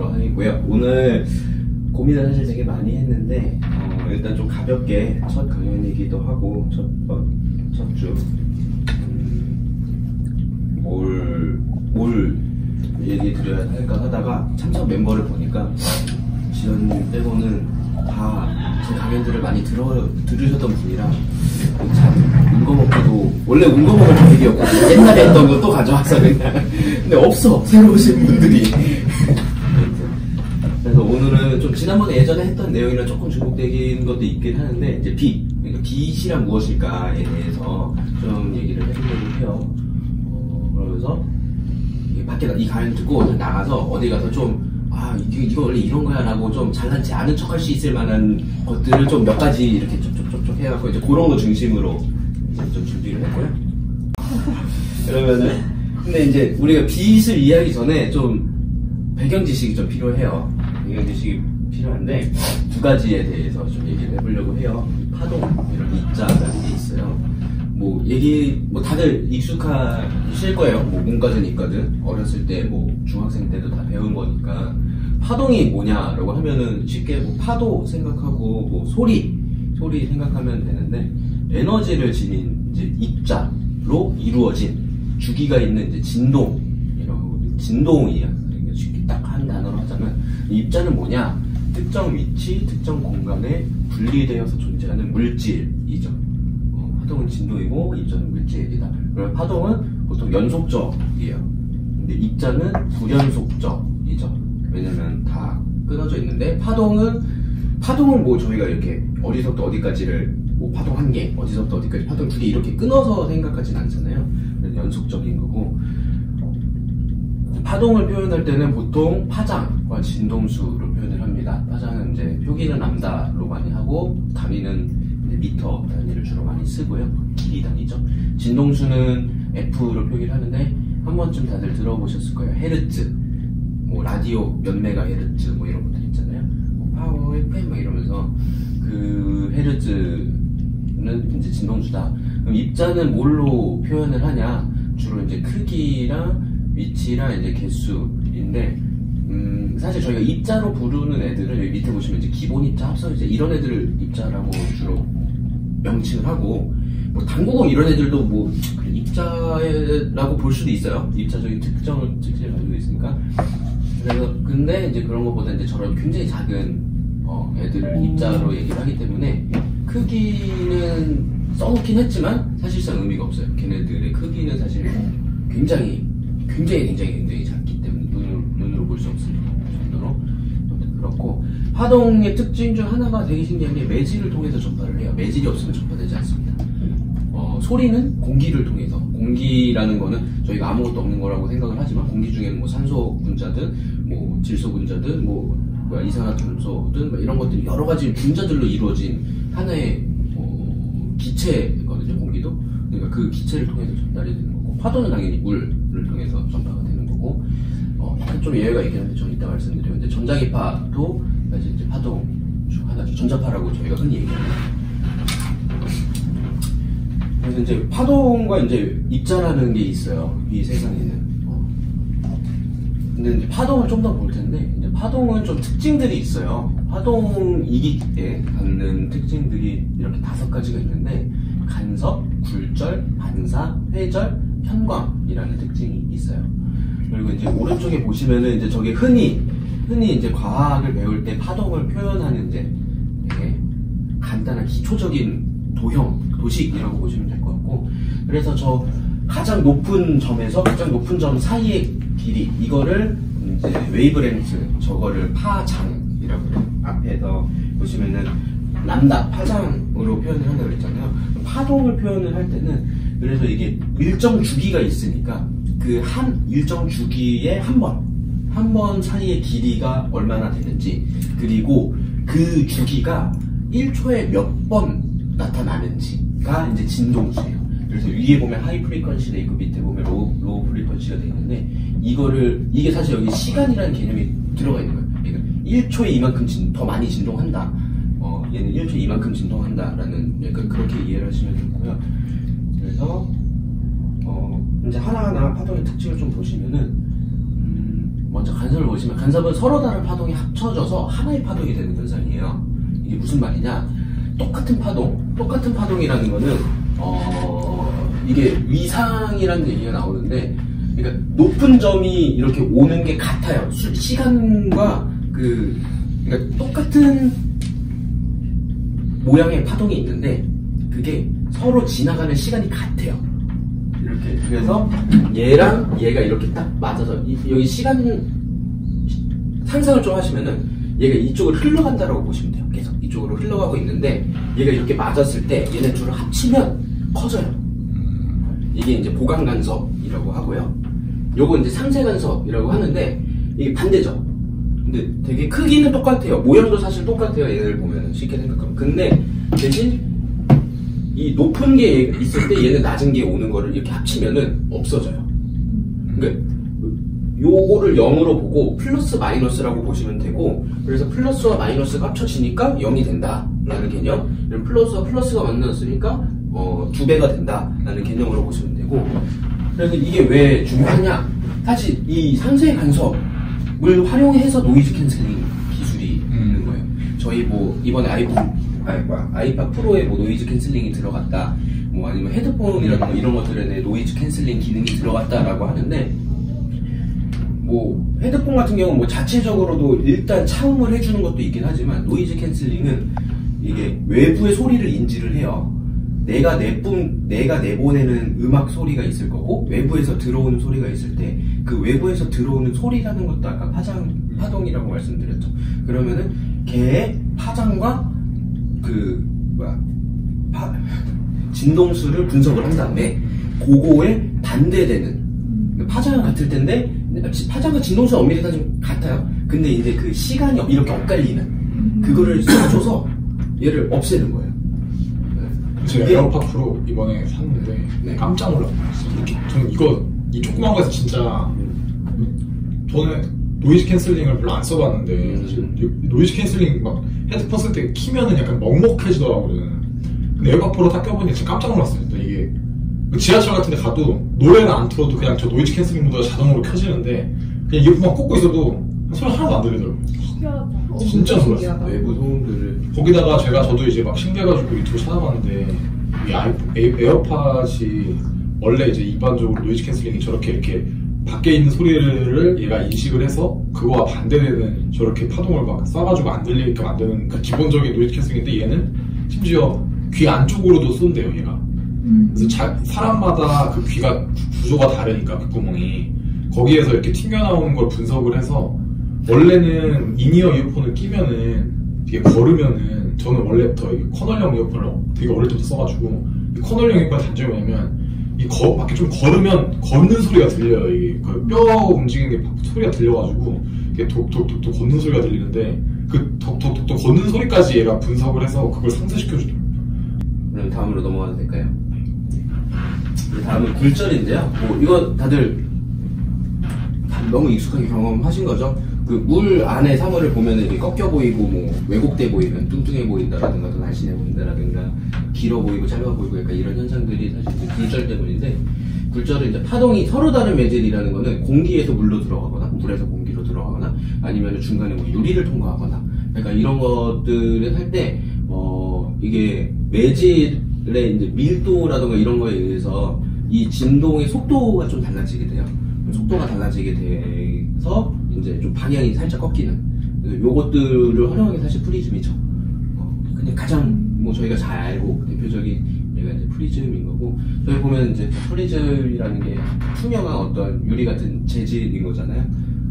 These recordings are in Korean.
보도록 하겠고요. 오늘 고민을 사실 되게 많이 했는데 일단 좀 가볍게 첫 강연이기도 하고 첫 주 뭘 얘기 드려야 할까 하다가 참석 멤버를 보니까 지연님 빼고는 다 제 강연들을 많이 들으셨던 분이라 참 운거먹기도 원래 운거먹을 계획이었거든요. 옛날에 했던 거 또 가져와서 그냥 근데 없어 새로 오신 분들이. 그래서 오늘은 좀 지난번에 예전에 했던 내용이랑 조금 중복되는 것도 있긴 하는데 이제 그러니까 빚이란 무엇일까에 대해서 좀 얘기를 해보려고 해요. 그러면서 밖에 이 강연 듣고 나가서 어디 가서 좀 이거 원래 이런 거야 라고 좀 잘난지 않은 척 할 수 있을 만한 것들을 좀 몇 가지 이렇게 쪽쪽쪽쪽 해갖고 이제 그런 거 중심으로 좀 준비를 했고요. 그러면은 근데 이제 우리가 빚을 이해하기 전에 좀 배경 지식이 좀 필요해요. 배경 지식이 필요한데 두 가지에 대해서 좀 얘기를 해보려고 해요. 파동 이런 입자라는 게 있어요. 다들 익숙하실 거예요. 문과든 이과든 어렸을 때 중학생 때도 다 배운 거니까 파동이 뭐냐라고 하면은 쉽게 파도 생각하고 소리 생각하면 되는데 에너지를 지닌 이제 입자로 이루어진 주기가 있는 이제 진동이야. 쉽게 딱 한 단어로 하자면 입자는 뭐냐? 특정 위치, 특정 공간에 분리되어서 존재하는 물질이죠. 파동은 진동이고 입자는 물질이다. 그리고 파동은 보통 연속적이에요. 근데 입자는 불연속적이죠. 왜냐면 다 끊어져 있는데 파동은 저희가 이렇게 어디서부터 어디까지를 파동 한 개, 어디서부터 어디까지 파동 두 개 이렇게 끊어서 생각하진 않잖아요. 연속적인 거고 파동을 표현할 때는 보통 파장과 진동수로 표현을 합니다. 파장은 이제 표기는 람다로 많이 하고 단위는 미터 단위를 주로 많이 쓰고요. 길이 단위죠. 진동수는 F로 표기를 하는데 한 번쯤 다들 들어보셨을 거예요. 헤르츠, 라디오 몇 메가헤르츠 이런 것들 있잖아요. 파워 FM 이러면서 그 헤르츠는 이제 진동수다. 그럼 입자는 뭘로 표현을 하냐? 주로 이제 크기랑 위치랑 이제 개수인데 사실 저희가 입자로 부르는 애들은 여기 밑에 보시면 이제 기본 입자, 합성 입자 이런 애들을 입자라고 주로 명칭을 하고 당구공 이런 애들도 입자라고 볼 수도 있어요. 입자적인 특징을 가지고 있으니까. 그래서 근데 이제 그런 것보다 이제 저런 굉장히 작은 애들을 입자로 얘기를 하기 때문에 크기는 써놓긴 했지만 사실상 의미가 없어요. 걔네들의 크기는 사실 굉장히 작기 때문에 눈으로 볼 수 없습니다. 정도로 그렇고 파동의 특징 중 하나가 되게 신기한 게 매질을 통해서 전파를 해요. 매질이 없으면 전파되지 않습니다. 소리는 공기를 통해서, 공기라는 거는 저희가 아무것도 없는 거라고 생각을 하지만 공기 중에는 산소 분자든 질소 분자든 이산화탄소든 이런 것들이 여러 가지 분자들로 이루어진 하나의 기체거든요. 공기도. 그러니까 그 기체를 통해서 전달이 되는 거고 파도는 당연히 물을 통해서 전파가 되는 거고 약간 좀 예외가 있긴 한데 좀 이따 말씀드리면 전자기파도 사실 이제 파동 중 하나죠. 전자파라고 저희가 흔히 얘기합니다. 그래서 이제 파동과 이제 입자라는 게 있어요. 이 세상에는. 근데 이제 파동을 좀 더 볼 텐데, 이제 파동은 좀 특징들이 있어요. 파동이기 때 갖는 특징들이 이렇게 5가지가 있는데, 간섭, 굴절, 반사, 회절, 편광이라는 특징이 있어요. 그리고 이제 오른쪽에 보시면은 이제 저게 흔히 이제 과학을 배울 때 파동을 표현하는 이제 되게 간단한 기초적인 도식이라고 보시면 될 것 같고, 그래서 저 가장 높은 점에서 가장 높은 점 사이의 길이, 이거를 이제 웨이브렌트, 저거를 파장이라고 해요. 앞에서 보시면은 람다, 파장으로 표현을 한다고 그랬잖아요. 파동을 표현을 할 때는 그래서 이게 일정 주기가 있으니까 그 일정 주기에 한 번 사이의 길이가 얼마나 되는지, 그리고 그 주기가 1초에 몇 번 나타나는지가 이제 진동수예요. 그래서 위에 보면 하이 프리퀀시가 있고 밑에 보면 로우 프리퀀시가 되어 있는데, 이게 사실 여기 시간이라는 개념이 들어가 있는 거예요. 그러니까 1초에 이만큼 더 많이 진동한다. 얘는 1초에 이만큼 진동한다라는, 약간 그렇게 이해를 하시면 되고요. 그래서 이제 하나하나 파동의 특징을 좀 보시면은 먼저 간섭을 보시면 간섭은 서로 다른 파동이 합쳐져서 하나의 파동이 되는 현상이에요. 이게 무슨 말이냐? 똑같은 파동이라는 거는 이게 위상이라는 얘기가 나오는데, 그러니까 높은 점이 이렇게 오는 게 같아요. 시간과 그러니까 똑같은 모양의 파동이 있는데 그게 서로 지나가는 시간이 같아요. 이렇게. 그래서 얘랑 얘가 이렇게 딱 맞아서 여기 시간 상상을 좀 하시면은 얘가 이쪽으로 흘러간다라고 보시면 돼요. 계속 이쪽으로 흘러가고 있는데 얘가 이렇게 맞았을 때 얘네 둘을 합치면 커져요. 이게 이제 보강 간섭이라고 하고요. 요거 이제 상쇄 간섭이라고 하는데 이게 반대죠. 근데 되게 크기는 똑같아요. 모양도 사실 똑같아요. 얘를 보면 쉽게 생각하면. 근데 대신 이 높은 게 있을 때 얘는 낮은 게 오는 거를 이렇게 합치면은 없어져요. 그러니까 요거를 0으로 보고 플러스 마이너스라고 보시면 되고, 그래서 플러스와 마이너스가 합쳐지니까 0이 된다라는 개념. 플러스와 플러스가 만났으니까 2배가 된다라는 개념으로 보시면 되고, 그래서 이게 왜 중요하냐? 사실 이 상쇄 간섭을 활용해서 노이즈 캔슬링 기술이 있는 거예요. 저희 뭐 이번에 아이팟 프로에 뭐 노이즈 캔슬링이 들어갔다, 뭐 아니면 헤드폰이라든가 이런 것들에 노이즈 캔슬링 기능이 들어갔다라고 하는데, 뭐 헤드폰 같은 경우는 뭐 자체적으로도 일단 차음을 해주는 것도 있긴 하지만 노이즈 캔슬링은 이게 외부의 소리를 인지를 해요. 내가 내보내는 음악 소리가 있을 거고 외부에서 들어오는 소리가 있을 때 그 외부에서 들어오는 소리라는 것도 아까 파동이라고 말씀드렸죠. 그러면은 걔의 파장과 진동수를 분석을 한 다음에 그거에 반대되는, 파장은 같을 텐데 파장과 진동수가 엄밀히 따지면 같아요. 근데 이제 그 시간이 이렇게 엇갈리는 그거를 써줘서 얘를 없애는 거예요. 제가 에어팟 프로 이번에 샀는데 네. 깜짝 놀랐어요. 이렇게 저는 이 조그만 거에서 진짜, 저는 노이즈 캔슬링을 별로 안 써봤는데 사실 노이즈 캔슬링 막 헤드폰 쓸 때 키면은 약간 먹먹해지더라고요. 근데 에어팟 프로 딱 껴보니 진짜 깜짝 놀랐어요. 진짜 이게 지하철 같은 데 가도 노래는 안 틀어도 그냥 저 노이즈 캔슬링 모드가 자동으로 켜지는데 그냥 이어폰만 꽂고 있어도 소리 하나도 안 들리더라고요. 진짜 놀랐어요. 외부 소음들을. 거기다가 저도 이제 막 신기해가지고 유튜브 찾아봤는데, 이 에어팟이 원래 이제 일반적으로 노이즈 캔슬링이 저렇게 이렇게 밖에 있는 소리를 얘가 인식을 해서 그거와 반대되는 저렇게 파동을 막 쏴가지고 안 들리게끔 만드는 그 기본적인 노이즈 캔슬링인데, 얘는 심지어 귀 안쪽으로도 쏜대요, 얘가. 그래서 사람마다 그 귀가 구조가 다르니까 귓구멍이 거기에서 이렇게 튕겨나오는 걸 분석을 해서, 원래는 인이어 이어폰을 끼면은 되게 걸으면은, 저는 원래부터 커널형 이어폰을 되게 어릴 때부터 써가지고, 이 커널형 이어폰의 단점이 뭐냐면 밖에 좀 걸으면 걷는 소리가 들려요. 이게 뼈 움직이는 게 소리가 들려가지고 이게 톡톡톡톡 걷는 소리가 들리는데, 그 톡톡톡톡 걷는 소리까지 얘가 분석을 해서 그걸 상쇄시켜주더라고요. 그럼 다음으로 넘어가도 될까요? 다음은 굴절인데요. 뭐 이거 다들 너무 익숙하게 경험하신 거죠? 그 물 안에 사물을 보면 이렇게 꺾여 보이고 뭐 왜곡돼 보이면 뚱뚱해 보인다라든가 더 날씬해 보인다라든가 길어 보이고 짧아 보이고 약간 이런 현상들이 사실 굴절 때문인데, 굴절은 이제 파동이 서로 다른 매질이라는 거는 공기에서 물로 들어가거나 물에서 공기로 들어가거나 아니면 중간에 뭐 유리를 통과하거나, 그러니까 이런 것들을 할 때 이게 매질의 이제 밀도라든가 이런 거에 의해서 이 진동의 속도가 좀 달라지게 돼요. 속도가 달라지게 돼서 이제 좀 방향이 살짝 꺾이는, 요것들을 활용한 게 사실 프리즘이죠. 그냥 가장 뭐 저희가 잘 알고 대표적인 얘가 이제 프리즘인 거고, 저희 보면 이제 프리즘이라는 게 투명한 어떤 유리 같은 재질인 거잖아요.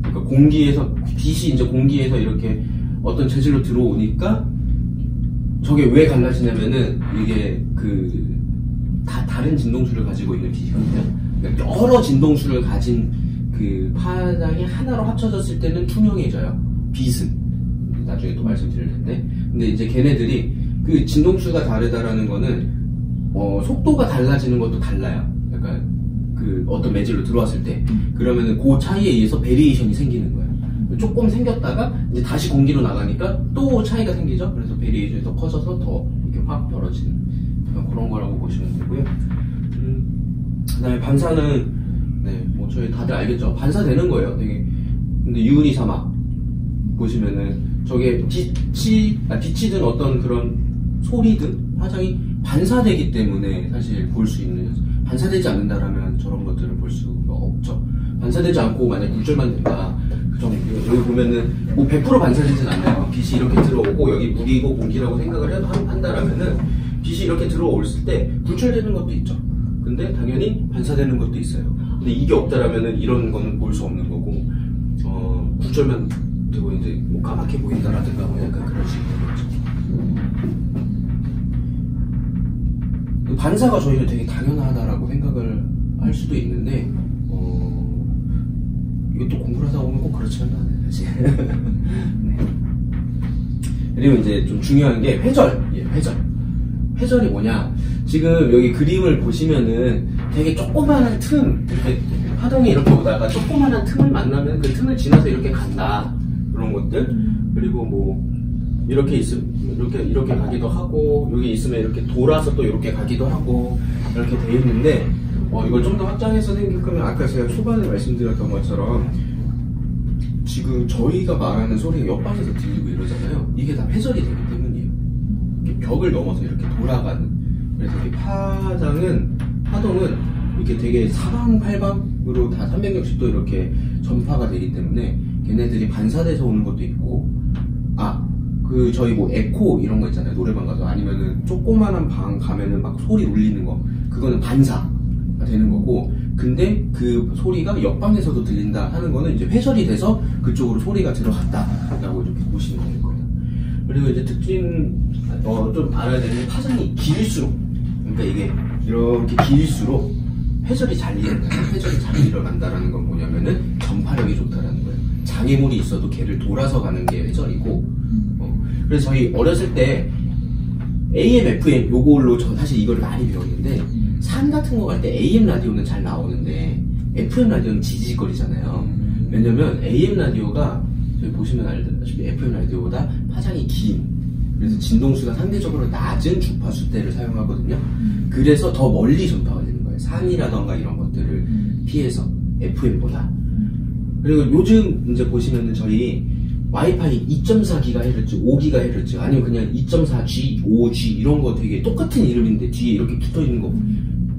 그러니까 공기에서, 빛이 이제 공기에서 이렇게 어떤 재질로 들어오니까 저게 왜 갈라지냐면은 이게 다 다른 진동수를 가지고 있는 빛이거든요. 그러니까 여러 진동수를 가진 그 파장이 하나로 합쳐졌을 때는 투명해져요. 빛은 나중에 또 말씀드릴 텐데, 근데 이제 걔네들이 그 진동수가 다르다라는 거는 속도가 달라지는 것도 달라요. 약간 그 어떤 매질로 들어왔을 때 그러면은 그 차이에 의해서 베리에이션이 생기는 거예요. 조금 생겼다가 이제 다시 공기로 나가니까 또 차이가 생기죠. 그래서 베리에이션이 더 커져서 더 이렇게 확 벌어지는 그런 거라고 보시면 되고요. 그다음에 반사는 뭐 저희 다들 알겠죠. 반사되는 거예요. 되게 근데 유은이 사막 보시면은 저게 빛이든 어떤 그런 소리든 화장이 반사되기 때문에 사실 볼 수 있는, 반사되지 않는다라면 저런 것들을 볼 수가 없죠. 반사되지 않고 만약 굴절만 된다, 그 정도. 여기 보면은 뭐 100% 반사되진 않아요. 빛이 이렇게 들어오고 여기 물이고 공기라고 생각을 한다라면은 빛이 이렇게 들어올 때 굴절되는 것도 있죠. 근데 당연히 반사되는 것도 있어요. 근데 이게 없다라면은 이런 거는 볼 수 없는 거고, 굴절만 되고 이제 뭐 까맣게 보인다라든가 뭐 약간 그런 식으로. 반사가 저희는 되게 당연하다라고 생각을 할 수도 있는데, 이것도 공부를 하다 보면 꼭 그렇지는 않아요, 사실. 네. 그리고 이제 좀 중요한 게 회절. 예, 회절. 회절이 뭐냐? 지금 여기 그림을 보시면은 되게 조그마한 틈, 이렇게 파동이 이렇게 오다가 조그마한 틈을 만나면 그 틈을 지나서 이렇게 간다. 그런 것들. 그리고 뭐, 이렇게 있으면, 이렇게 가기도 하고, 여기 있으면 이렇게 돌아서 또 이렇게 가기도 하고, 이렇게 돼 있는데, 이걸 좀 더 확장해서 생각하면, 아까 제가 초반에 말씀드렸던 것처럼, 지금 저희가 말하는 소리가 옆방에서 들리고 이러잖아요. 이게 다 회절이 되기 때문이에요. 이렇게 벽을 넘어서 이렇게 돌아가는. 그래서 이 파동은 이렇게 되게 사방팔방으로 다 360도 이렇게 전파가 되기 때문에, 걔네들이 반사돼서 오는 것도 있고, 저희 뭐 에코 이런 거 있잖아요. 노래방 가서. 아니면은 조그만한 방 가면은 막 소리 울리는 거. 그거는 반사가 되는 거고, 근데 그 소리가 옆방에서도 들린다 하는 거는 이제 회절이 돼서 그쪽으로 소리가 들어갔다라고 이렇게 보시면 될 거예요. 그리고 이제 특징, 좀 알아야 되는 게 파장이 길수록, 그러니까 이게 이렇게 길수록 회절이 잘 일어난다라는 건 뭐냐면은 전파력이 좋다라는 거예요. 장애물이 있어도 걔를 돌아서 가는 게 회절이고, 그래서 저희 어렸을 때 AM, FM 요걸로 저 사실 이걸 많이 배웠는데, 산 같은 거 갈 때 AM 라디오는 잘 나오는데 FM 라디오는 지지직거리잖아요. 왜냐면 AM 라디오가 저희 보시면 알다시피 FM 라디오보다 파장이 긴, 그래서 진동수가 상대적으로 낮은 주파수대를 사용하거든요. 그래서 더 멀리 전파가 되는 거예요. 산이라던가 이런 것들을 피해서 FM보다. 그리고 요즘 이제 보시면은 저희 와이파이 2.4GHz, 5GHz, 아니면 그냥 2.4G, 5G 이런 거 되게 똑같은 이름인데 뒤에 이렇게 붙어 있는 거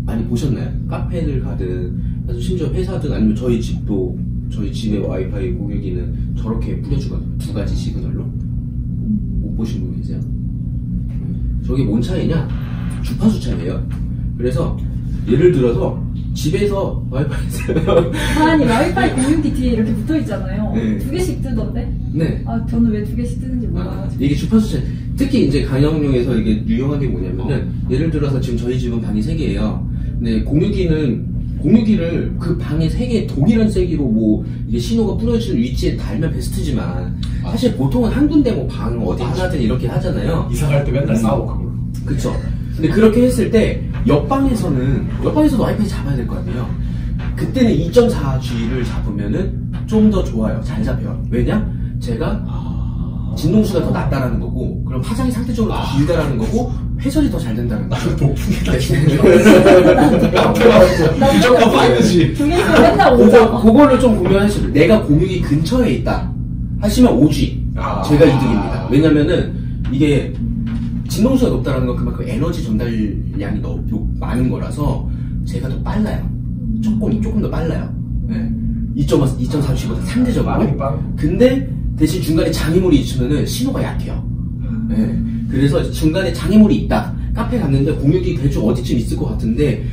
많이 보셨나요? 카페들 가든, 심지어 회사든 아니면 저희 집도, 저희 집의 와이파이 공유기는 저렇게 뿌려주거든요. 2가지 시그널로. 못 보신 분 계세요? 저게 뭔 차이냐? 주파수 차이예요. 그래서 예를 들어서 집에서 와이파이 쓰면 아니 와이파이 공유기 뒤에 이렇게 붙어있잖아요. 네. 2개씩 뜨던데? 네. 저는 왜 2개씩 뜨는지 몰라가지고. 이게 주파수 차이. 특히 이제 가정용에서 이게 유용한 게 뭐냐면은, 예를 들어서 지금 저희 집은 방이 3개예요. 근데 공유기를 그 방에 3개 동일한 세기로 뭐 이게 신호가 뿌려지는 위치에 달면 베스트지만, 사실 보통은 한 군데 뭐 방 어디 하나든 이렇게 하잖아요. 이사 갈 때 맨날 싸워 그걸로. 그쵸. 근데 그렇게 했을 때 옆방에서도 와이파이 잡아야 될 거 아니에요. 그때는 2.4G를 잡으면은 좀 더 좋아요. 잘 잡혀요. 왜냐? 제가 진동수가 더 낮다라는 거고, 그럼 파장이 상대적으로 더 길다라는 거고, 회전이 더 잘 된다는 거예요. 높으니까 무조건 봐야지. 중에서 맨날 오잖아. 그거를 좀 고민하시죠. 내가 공유기 근처에 있다 하시면 5G. 제가 이득입니다. 왜냐면은 이게 진동수가 높다는 건 그만큼 에너지 전달량이 많은 거라서 제가 더 빨라요. 조금 더 빨라요. 네. 2.4G보다 상대적으로. 근데 대신 중간에 장애물이 있으면은 신호가 약해요. 네. 그래서 중간에 장애물이 있다. 카페 갔는데 공유기 대충 어디쯤 있을 것 같은데,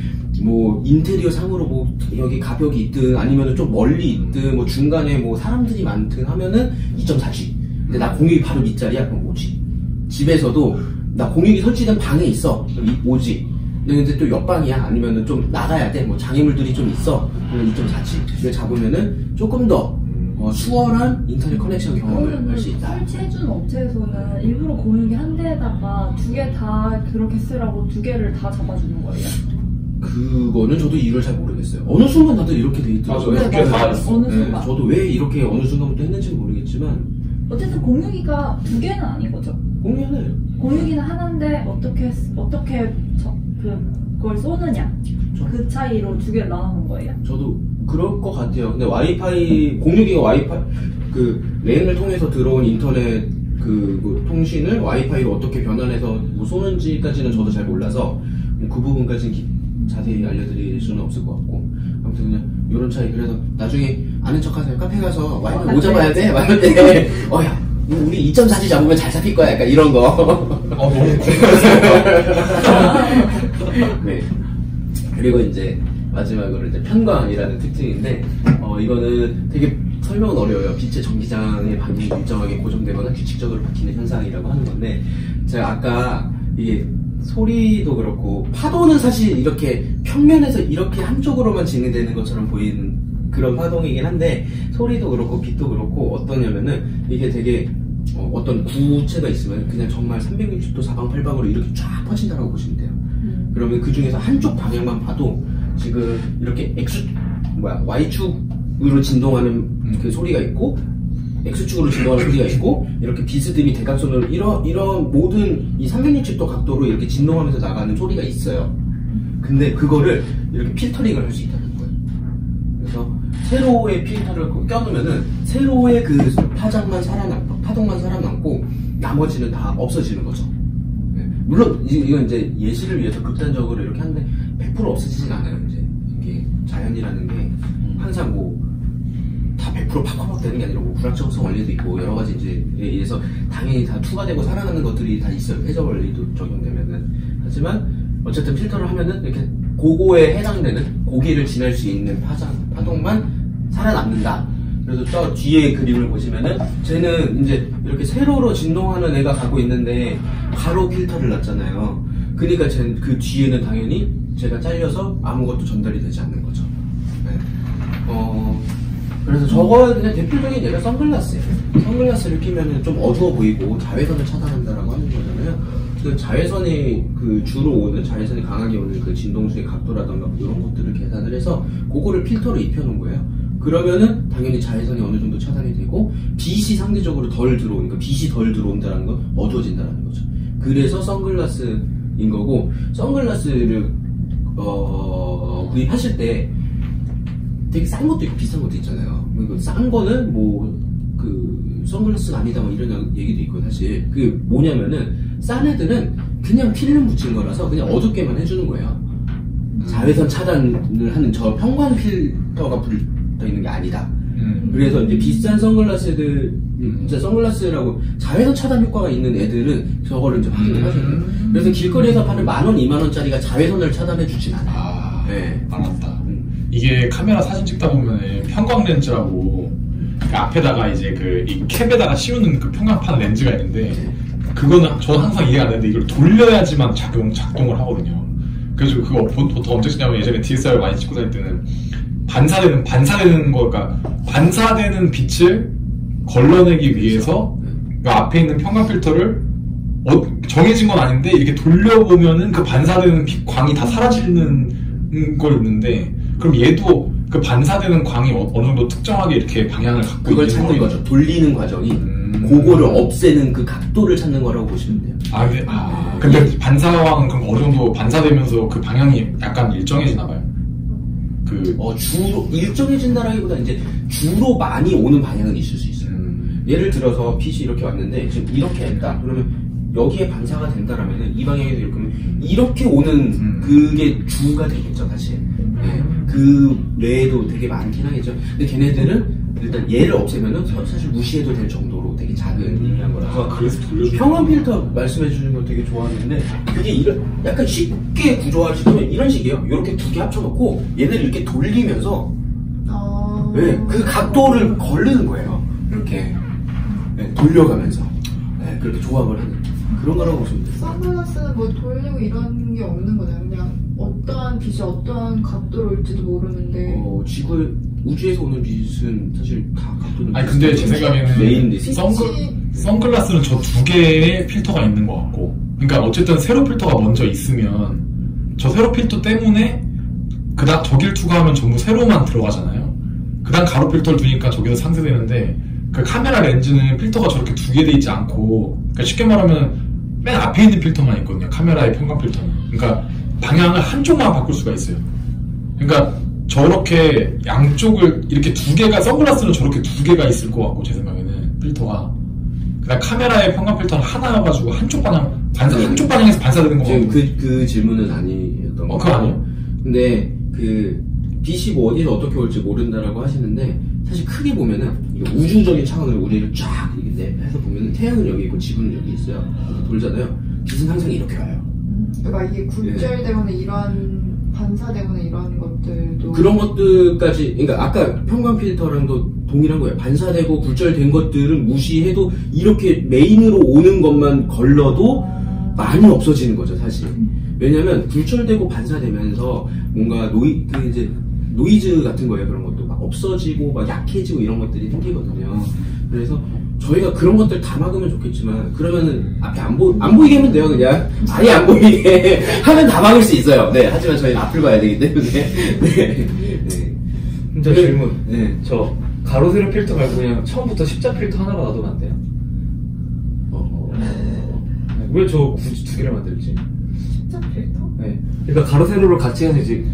뭐 인테리어 상으로 뭐 여기 가벽이 있든 아니면은 좀 멀리 있든 뭐 중간에 뭐 사람들이 많든 하면은 2.4G. 근데 나 공유기 바로 밑자리야. 그럼 5G. 집에서도 나 공유기 설치된 방에 있어. 그럼 5G. 근데 또 옆방이야. 아니면은 좀 나가야 돼. 뭐 장애물들이 좀 있어. 그럼 2.4G. 이걸 잡으면은 조금 더 수월한 인터넷 커넥션 경험을 할 수 있다. 설치해주는 업체에서는 일부러 공유기 한 대에다가 2개 다 그렇게 쓰라고 2개를 다 잡아주는 거예요? 그거는 저도 이유를 잘 모르겠어요. 어느 순간 다들 이렇게 돼 있더라고요. 맞아요. 네, 맞아요. 어느 네, 순간. 저도 왜 이렇게 어느 순간부터 했는지는 모르겠지만, 어쨌든 공유기가 2개는 아닌 거죠. 공유는 공유기는 하나인데 어떻게 그걸 쏘느냐, 그 차이로 2개를 나누는 거예요. 저도 그럴 것 같아요. 근데 와이파이, 062가 와이파이, 그, 랜을 통해서 들어온 인터넷 그 통신을 와이파이로 어떻게 변환해서 뭐 쏘는지까지는 저도 잘 몰라서 그 부분까지는 자세히 알려드릴 수는 없을 것 같고. 아무튼 그냥, 요런 차이. 그래서 나중에 아는 척 하세요. 카페 가서 와이파이 뭐 잡아야 돼? 막 이럴 때, 야, 우리 2.4G 잡으면 잘 잡힐 거야. 약간 이런 거. 너무 궁금했어요. 네. 그리고 이제 마지막으로 이제 편광이라는 특징인데, 이거는 되게 설명은 어려워요. 빛의 전기장의 반응이 일정하게 고정되거나 규칙적으로 바뀌는 현상이라고 하는 건데, 제가 아까 이게 소리도 그렇고, 파도는 사실 이렇게 평면에서 이렇게 한쪽으로만 진행되는 것처럼 보이는 그런 파동이긴 한데, 소리도 그렇고, 빛도 그렇고, 어떠냐면은, 이게 되게, 어떤 구체가 있으면 그냥 정말 360도 사방팔방으로 이렇게 쫙 퍼진다고 보시면 돼요. 그러면 그 중에서 한쪽 방향만 봐도 지금 이렇게 Y축으로 진동하는 그 소리가 있고, X축으로 진동하는 소리가 있고, 이렇게 비스듬히 대각선으로 이런 모든 이 360도 각도로 이렇게 진동하면서 나가는 소리가 있어요. 근데 그거를 이렇게 필터링을 할 수 있다는 거예요. 그래서 세로의 필터를 껴놓으면은 세로의 그 파동만 살아남고 나머지는 다 없어지는 거죠. 네. 물론 이건 이제 예시를 위해서 극단적으로 이렇게 하는데 100% 없어지진 않아요. 이제 이게 자연이라는 게 항상 뭐 다 100% 팍팍 되는 게 아니라 뭐 불확정성 원리도 있고 여러 가지 이제 의해서 당연히 다 투과되고 살아나는 것들이 다 있어요. 회전 원리도 적용되면은. 하지만 어쨌든 필터를 하면은 이렇게 그거에 해당되는 고기를 지날 수 있는 파동만 살아남는다. 그래서 저 뒤에 그림을 보시면은 쟤는 이제 이렇게 세로로 진동하는 애가 가고 있는데 가로 필터를 놨잖아요. 그러니까 그 뒤에는 당연히 제가 잘려서 아무것도 전달이 되지 않는 거죠. 네. 그래서 저거 그냥 대표적인 예가 선글라스예요. 선글라스를 끼면은 좀 어두워 보이고 자외선을 차단한다라고 하는 거잖아요. 그 자외선이 그 주로 오는 자외선이 강하게 오는 그 진동수의 각도라던가 이런 것들을 계산을 해서 그거를 필터로 입혀놓은 거예요. 그러면은 당연히 자외선이 어느 정도 차단이 되고 빛이 상대적으로 덜 들어오니까 빛이 덜 들어온다는 건 어두워진다는 거죠. 그래서 선글라스인 거고, 선글라스를 구입하실 때 되게 싼 것도 있고 비싼 것도 있잖아요. 싼 거는 뭐 그 선글라스가 아니다 뭐 이런 얘기도 있고, 사실 그 뭐냐면은 싼 애들은 그냥 필름 붙인 거라서 그냥 어둡게만 해주는 거예요. 자외선 차단을 하는 저 평광 필터가 붙어 있는 게 아니다. 그래서 이제 비싼 선글라스들, 진짜 선글라스라고 자외선 차단 효과가 있는 애들은 저거를 이제 확인을 하셔요. 그래서 길거리에서 파는 10,000원, 20,000원짜리가 자외선을 차단해 주진 않아요. 네. 알았다. 이게 카메라 사진 찍다 보면 편광 렌즈라고 그 앞에다가 이제 이 캡에다가 씌우는 그 평광판 렌즈가 있는데, 그거는 저는 항상 이해가 안 되는데 이걸 돌려야지만 작동을 하거든요. 그래서 그거 보통 언제 쓰냐면 예전에 DSLR 많이 찍고 다닐 때는 반사되는 거가 반사되는 빛을 걸러내기 위해서 그 앞에 있는 평광 필터를 정해진 건 아닌데 이렇게 돌려보면은 그 반사되는 광이 다 사라지는 걸 있는데, 그럼 얘도 그 반사되는 광이 어느 정도 특정하게 이렇게 방향을 갖고 그걸 찾는 거죠. 돌리는 과정이 그거를 없애는 그 각도를 찾는 거라고 보시면 돼요. 근데 반사광은 그럼 어느 정도 반사되면서 그 방향이 약간 일정해지나 봐요. 주로 일정해진다라기보다 이제 주로 많이 오는 방향은 있을 수 있어요. 예를 들어서 빛이 이렇게 왔는데 지금 이렇게 했다. 그러면 여기에 반사가 된다라면은 이 방향에서 이렇게 오면 이렇게 오는 그게 주가 되겠죠, 사실. 네. 그 외에도 되게 많긴 하겠죠. 근데 걔네들은 일단 얘를 없애면은 사실 무시해도 될 정도로 되게 작은 의미한 거라서. 그래서 돌려주는 평원 필터 말씀해 주는 거 되게 좋아하는데, 그게 약간 쉽게 구조화시키면 이런 식이에요. 이렇게 두 개 합쳐놓고 얘네를 이렇게 돌리면서 네, 그 각도를 거르는 거예요. 이렇게 네, 돌려가면서 그렇게 조합을 하는 그런 거라고 보시면 돼요. 선글라스는 뭐 돌리고 이런 게 없는 거잖아요. 그냥 어떠한 빛이 어떠한 각도로 올지도 모르는데. 우주에서 오는 빛은 사실 다 각도는. 근데 제 생각에는 메인 선글라스는 저 두 개의 필터가 있는 것 같고, 그러니까 어쨌든 세로 필터가 먼저 있으면 저 세로 필터 때문에 그다음 저길 투과하면 전부 세로만 들어가잖아요. 그다음 가로 필터를 두니까 저기서 상쇄되는데, 그 카메라 렌즈는 필터가 저렇게 두 개 돼 있지 않고, 그러니까 쉽게 말하면 맨 앞에 있는 필터만 있거든요. 카메라의 평광 필터는. 그러니까 방향을 한쪽만 바꿀 수가 있어요. 그러니까 저렇게 양쪽을 이렇게 두 개가 선글라스는 저렇게 두 개가 있을 것 같고 제 생각에는 필터가 그냥 카메라에 평광 필터를 하나여가지고 한쪽 방향에서 반사되는 거 지금 같고 그 질문은 아니었던 거 그거 아니에요? 근데 그 빛이 뭐 어디서 어떻게 올지 모른다라고 하시는데 사실 크게 보면은 이거 우주적인 차원으로 우리를 쫙 이렇게 해서 보면은 태양은 여기 있고 지구는 여기 있어요. 돌잖아요. 빛은 항상 이렇게 와요. 그러니까 이게 굴절되거나 이러한 반사되거나 이런 것들도 그런 것들까지, 그러니까 아까 평광 필터랑도 동일한 거예요. 반사되고 굴절된 것들은 무시해도 이렇게 메인으로 오는 것만 걸러도 많이 없어지는 거죠, 사실. 왜냐면 굴절되고 반사되면서 뭔가 노이즈 같은 거예요. 그런 것도 막 없어지고 막 약해지고 이런 것들이 생기거든요. 그래서 저희가 그런 것들 다 막으면 좋겠지만 그러면은 앞에 안 보이게 하면 돼요. 그냥 아예 안 보이게 하면 다 막을 수 있어요. 네, 하지만 저희는 앞을 봐야 되기 때문에. 네. 저 질문. 네. 저 가로 세로 필터 말고 그냥 처음부터 십자 필터 하나로 놔두면 안 돼요? 왜 저 굳이 두 개를 만들지? 십자 필터? 네. 그러니까 가로 세로를 같이 해서 이제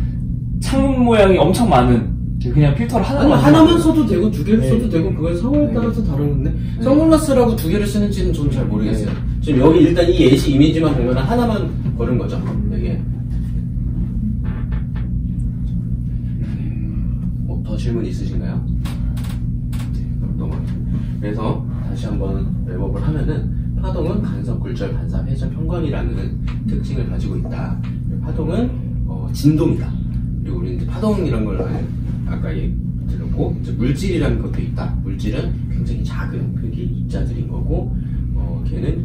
창문 모양이 엄청 많은 그냥 필터를 아니, 하나만 써도 되고 두 개를 네. 써도 되고 그건 상황에 따라서 다른 건데 네. 선글라스라고 두 개를 쓰는지는 저는 잘 모르겠어요. 네. 지금 여기 일단 이 예시 이미지만 보면 하나만 걸은 거죠. 여기에. 뭐 더 질문 있으신가요? 네, 그럼 넘어가겠습니다. 그래서 다시 한번 랩업을 하면은 파동은 간섭, 굴절, 반사, 회전, 평광이라는 특징을 가지고 있다. 파동은 진동이다. 그리고 우리 이제 파동이란 걸 아까 들었고 이제 물질이라는 것도 있다. 물질은 굉장히 작은 크기의 입자들인 거고 걔는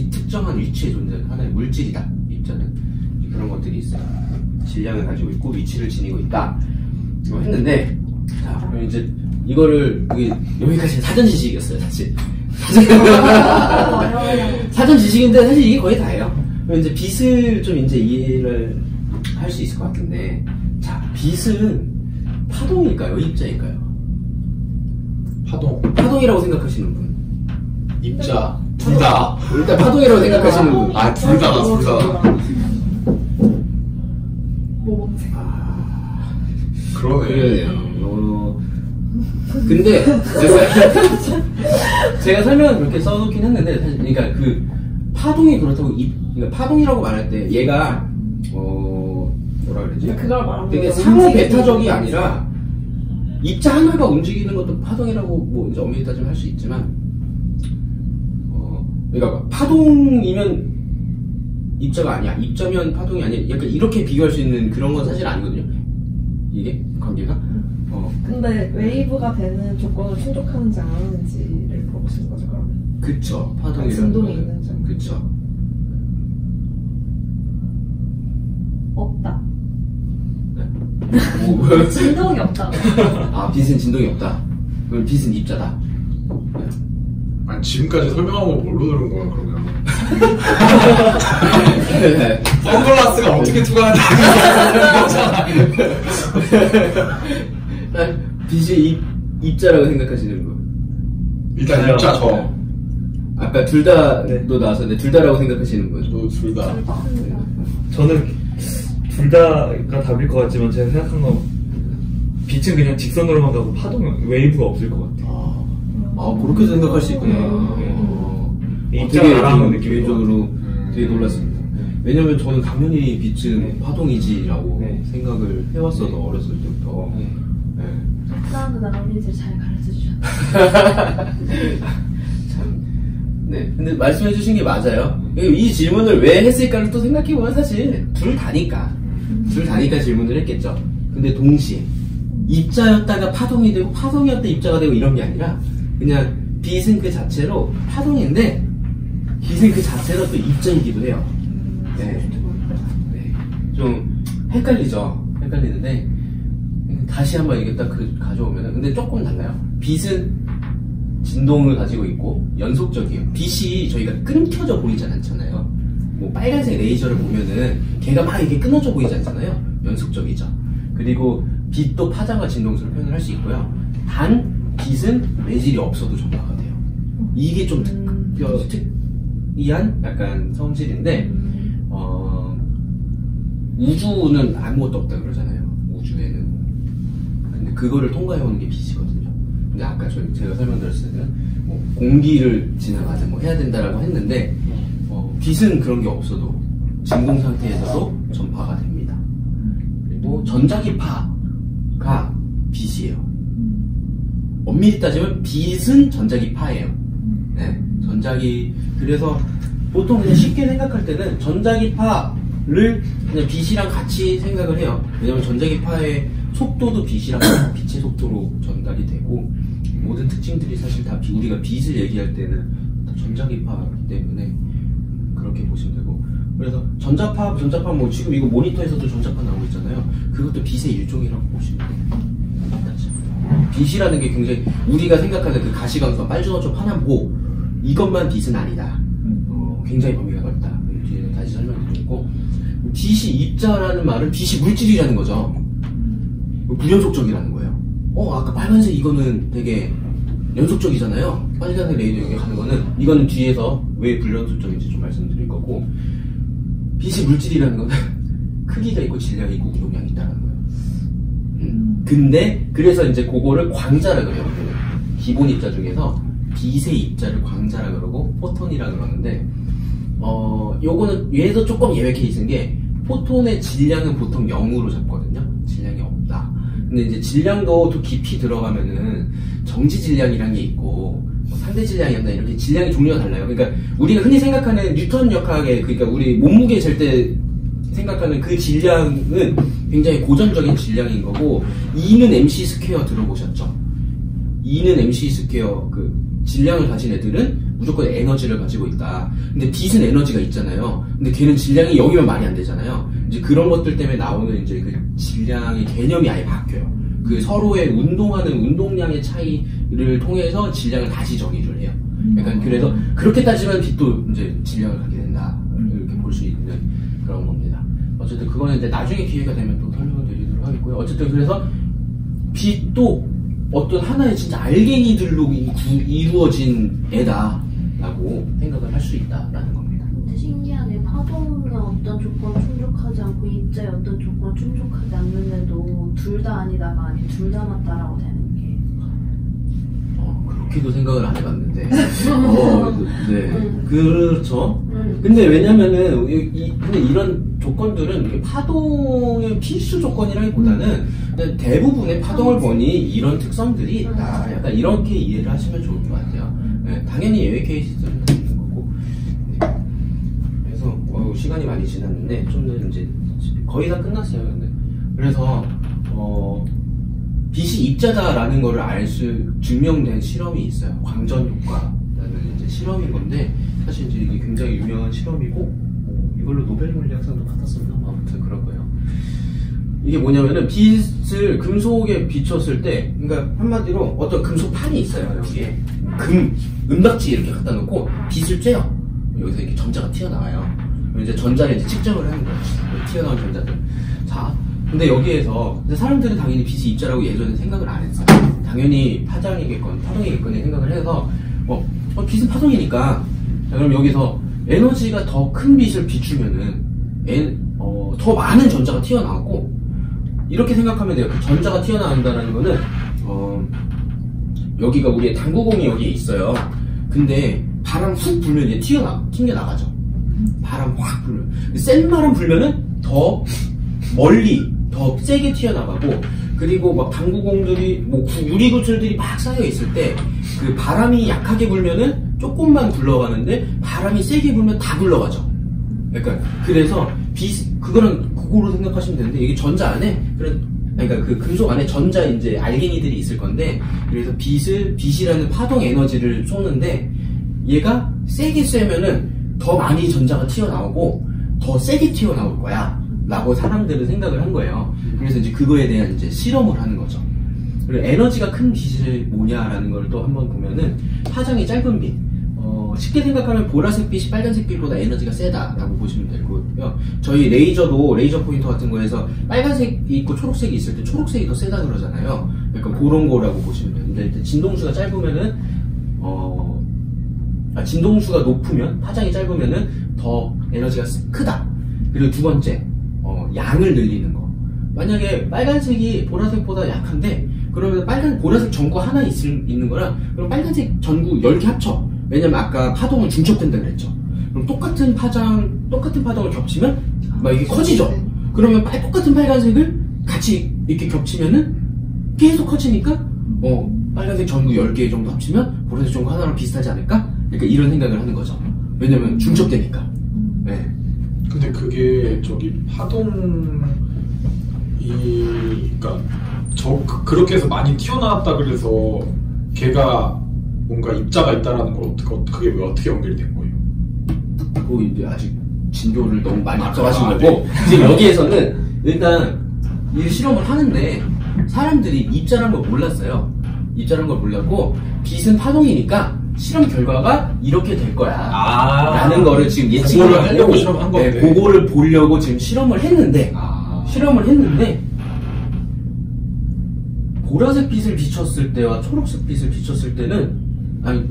특정한 위치에 존재하는 하나의 물질이다. 입자는 그런 것들이 있어요. 질량을 가지고 있고 위치를 지니고 있다. 했는데 자 그럼 이제 이거를 여기까지 사전 지식이었어요. 사실 사전 지식인데 사실 이게 거의 다예요. 그럼 이제 빛을 좀 이제 이해를 할 수 있을 것 같은데 자 빛은 파동일까요? 입자일까요? 파동이라고 생각하시는 분? 입자 둘 다. 일단 파동이라고 생각하시는 분? 아, 둘 다. 뭐 그러네요. 근데 제가 설명을 그렇게 써놓긴 했는데 사실 그러니까 그 파동이 그렇다고 그러니까 파동이라고 말할 때 얘가 뭐라 그러지? 그걸 말하는 되게 거죠. 상호 배타적이 아니라 입자 하나가 움직이는 것도 파동이라고 뭐 이제 엄밀히 따지면 할 수 있지만 그러니까 파동이면 입자가 아니야. 입자면 파동이 아니야. 약간 이렇게 비교할 수 있는 그런 건 사실 아니거든요. 이게 관계가. 근데 웨이브가 되는 조건을 충족하는지 안 하는지를 물어보시는 거죠, 그러면? 그쵸. 파동이라는 진동이 거는. 있는지. 그쵸. 없다. 뭐, 진동이 없다. 아, 빛은 진동이 없다. 그럼 빛은 입자다. 아니, 지금까지 설명한 거 뭘로 들은 거야, 그러면? 선글라스가 어떻게 투과하는지 빛이 입자라고 생각하시는 분. 일단 입자 저. 아까 둘 다도 나왔었는데 둘 다라고 생각하시는 분. 또 둘 다. 저는 둘 다가 답일 것 같지만 제가 생각한 건 빛은 그냥 직선으로만 가고 파동은 웨이브가 없을 것 같아요. 그렇게 생각할 수 있구나. 입자가 나랑은 느낌이 개인적으로 되게 놀랐습니다. 왜냐면 저는 당연히 빛은 파동이지라고 생각을 해왔어서 어렸을 때부터. 사람도 나머지를 잘 가르쳐 주셨다. 네. 근데 말씀해주신 게 맞아요. 이 질문을 왜 했을까를 또 생각해보면 사실 둘 다니까 질문을 했겠죠. 근데 동시에 입자였다가 파동이 되고 파동이었다 입자가 되고 이런 게 아니라 그냥 빛은 그 자체로 파동인데 빛은 그 자체로 또 입자이기도 해요. 네. 좀 헷갈리는데 다시 한번 이게 딱 가져오면 근데 조금 달라요. 빛은 진동을 가지고 있고 연속적이에요. 빛이 저희가 끊겨져 보이지 않잖아요. 뭐 빨간색 레이저를 보면은 걔가 막 이게 끊어져 보이지 않잖아요. 연속적이죠. 그리고 빛도 파장과 진동수를 표현을 할 수 있고요. 단 빛은 매질이 없어도 전파가 돼요. 이게 좀 특이한 약간 성질인데 우주는 아무것도 없다 그러잖아요. 우주에는 그거를 통과해오는 게 빛이거든요. 근데 아까 제가 설명드렸을 때는 뭐 공기를 지나가자 뭐 해야 된다라고 했는데 빛은 그런 게 없어도 진공 상태에서도 전파가 됩니다. 그리고 전자기파가 빛이에요. 엄밀히 따지면 빛은 전자기파예요. 네, 그래서 보통 그냥 쉽게 생각할 때는 전자기파를 그냥 빛이랑 같이 생각을 해요. 왜냐면 전자기파의 속도도 빛이랑 빛의 속도로 전달이 되고 모든 특징들이 사실 다 우리가 빛을 얘기할 때는 다 전자기파이기 때문에 그렇게 보시면 되고, 그래서 전자파 뭐 지금 이거 모니터에서도 전자파 나오고 있잖아요. 그것도 빛의 일종이라고 보시면 돼요. 빛이라는 게 굉장히 우리가 생각하는 그 가시광선, 빨주노초, 파남보 이것만 빛은 아니다. 굉장히 범위가 넓다. 뒤에 다시 설명드리고, 빛이 입자라는 말은 빛이 물질이라는 거죠. 불연속적이라는 거예요. 아까 빨간색 이거는 되게 연속적이잖아요. 빨간색 레이저 여기 가는 거는 이거는 뒤에서 왜 불연속적인지 좀 말씀드릴 거고, 빛이 물질이라는 거는 크기가 있고 질량이 있고 운동량이 있다는 거예요. 근데 그래서 이제 그거를 광자라 그래요. 기본 입자 중에서 빛의 입자를 광자라 그러고 포톤이라 그러는데, 요거는 얘도 조금 예외 케이스인 게 포톤의 질량은 보통 0으로 잡거든요. 질량이 없다. 근데 이제 질량도 더 깊이 들어가면은 정지 질량이란 게 있고 상대 질량이었나 이렇게 질량의 종류가 달라요. 그러니까 우리가 흔히 생각하는 뉴턴 역학의, 그러니까 우리 몸무게 잴 때 생각하는 그 질량은 굉장히 고전적인 질량인 거고, E는 MC 스퀘어 들어보셨죠? E는 MC 스퀘어, 그 질량을 가진 애들은 무조건 에너지를 가지고 있다. 근데 빛은 에너지가 있잖아요. 근데 걔는 질량이 0이면 말이 안 되잖아요. 이제 그런 것들 때문에 나오는 이제 그 질량의 개념이 아예 바뀌어요. 그 서로의 운동하는 운동량의 차이를 통해서 질량을 다시 정의를 해요. 약간 그래서 그렇게 따지면 빛도 이제 질량을 갖게 된다. 이렇게 볼 수 있는 그런 겁니다. 어쨌든 그거는 이제 나중에 기회가 되면 또 설명을 드리도록 하겠고요. 어쨌든 그래서 빛도 어떤 하나의 진짜 알갱이들로 이루어진 애다라고 생각을 할 수 있다라는 겁니다. 근데 신기하네. 파동의 어떤 조건 충족하지 않고 입자의 어떤 조건 충족하지 않는데도 둘 다 아니다가 아닌 둘 다 맞다라고 되는 게. 그렇게도 생각을 안 해봤는데. 네. 그렇죠. 근데 왜냐면은, 근데 이런 조건들은 파동의 필수 조건이라기보다는 대부분의 파동을 보니 이런 특성들이 있다. 약간 이렇게 이해를 하시면 좋을 것 같아요. 네, 당연히 예외 케이스들은 다 있는 거고. 네. 그래서, 시간이 많이 지났는데, 좀 더 이제 거의 다 끝났어요. 근데. 그래서, 빛이 입자다라는 거를 증명된 실험이 있어요. 광전 효과라는 이제 실험인 건데, 사실 이제 이게 굉장히 유명한 실험이고, 이걸로 노벨 물리학상도 받았었나? 아무튼 그럴 거예요. 이게 뭐냐면은 빛을 금속에 비췄을 때, 그러니까 한마디로 어떤 금속판이 있어요. 여기에 은박지 이렇게 갖다 놓고 빛을 쬐요. 여기서 이렇게 전자가 튀어나와요. 이제 전자를 이제 측정을 하는 거예요. 튀어나온 전자들. 자, 근데 여기에서 사람들은 당연히 빛이 입자라고 예전에 생각을 안 했어요. 당연히 파장이겠건 파동이겠건 생각을 해서 빛은 파동이니까, 자, 그럼 여기서 에너지가 더 큰 빛을 비추면은 더 많은 전자가 튀어나오고, 이렇게 생각하면 돼요. 그 전자가 튀어나온다는 거는 여기가 우리의 당구공이 여기에 있어요. 근데 바람 훅 불면 이제 튕겨 나가죠. 바람 확 불면, 센 바람 불면은 더 멀리 더 세게 튀어나가고, 그리고 막 당구공들이 유리구슬들이 막 쌓여 있을 때 그 바람이 약하게 불면은 조금만 굴러가는데 바람이 세게 불면 다 굴러가죠. 그래서 그거는 그거로 생각하시면 되는데, 이게 전자 안에 그러니까 그 금속 안에 전자 이제 알갱이들이 있을 건데, 그래서 빛이라는 파동 에너지를 쏘는데, 얘가 세게 쐬면은 더 많이 전자가 튀어나오고 더 세게 튀어나올 거야 라고 사람들은 생각을 한 거예요. 그래서 이제 그거에 대한 이제 실험을 하는 거죠. 그리고 에너지가 큰 빛이 뭐냐라는 걸 또 한번 보면은 파장이 짧은 빛, 쉽게 생각하면 보라색 빛이 빨간색 빛보다 에너지가 세다라고 보시면 될 거고요. 저희 레이저도 레이저 포인터 같은 거에서 빨간색이 있고 초록색이 있을 때 초록색이 더 세다 그러잖아요. 약간 그런 거라고 보시면 돼요. 근데 진동수가 짧으면은 진동수가 높으면, 파장이 짧으면은 더 에너지가 크다. 그리고 두 번째, 양을 늘리는 거. 만약에 빨간색이 보라색보다 약한데, 그럼 그러면 보라색 전구 하나 있는 거랑 그럼 빨간색 전구 10개 합쳐. 왜냐면 아까 파동은 중첩된다 그랬죠. 그럼 똑같은 파동을 겹치면 막 이게 커지죠. 그러면 똑같은 빨간색을 같이 이렇게 겹치면은 계속 커지니까 빨간색 전구 10개 정도 합치면 보라색 전구 하나랑 비슷하지 않을까? 그러니까 이런 생각을 하는 거죠. 왜냐면 중첩되니까. 네. 근데 그게 저기 그러니까 그렇게 해서 많이 튀어나왔다 그래서 걔가 뭔가 입자가 있다라는 걸 그게 왜 어떻게 연결이 된 거예요? 그거 이제 아직 진도를 너무 많이 앞서가신 거고 지금 여기에서는 일단 이 실험을 하는데 사람들이 입자라는 걸 몰랐어요. 입자라는 걸 몰랐고 빛은 파동이니까 실험 결과가 이렇게 될 거야 라는 거를 지금 예측을 하려고 실험한 건데 그거를 보려고 지금 실험을 했는데 보라색 빛을 비췄을 때와 초록색 빛을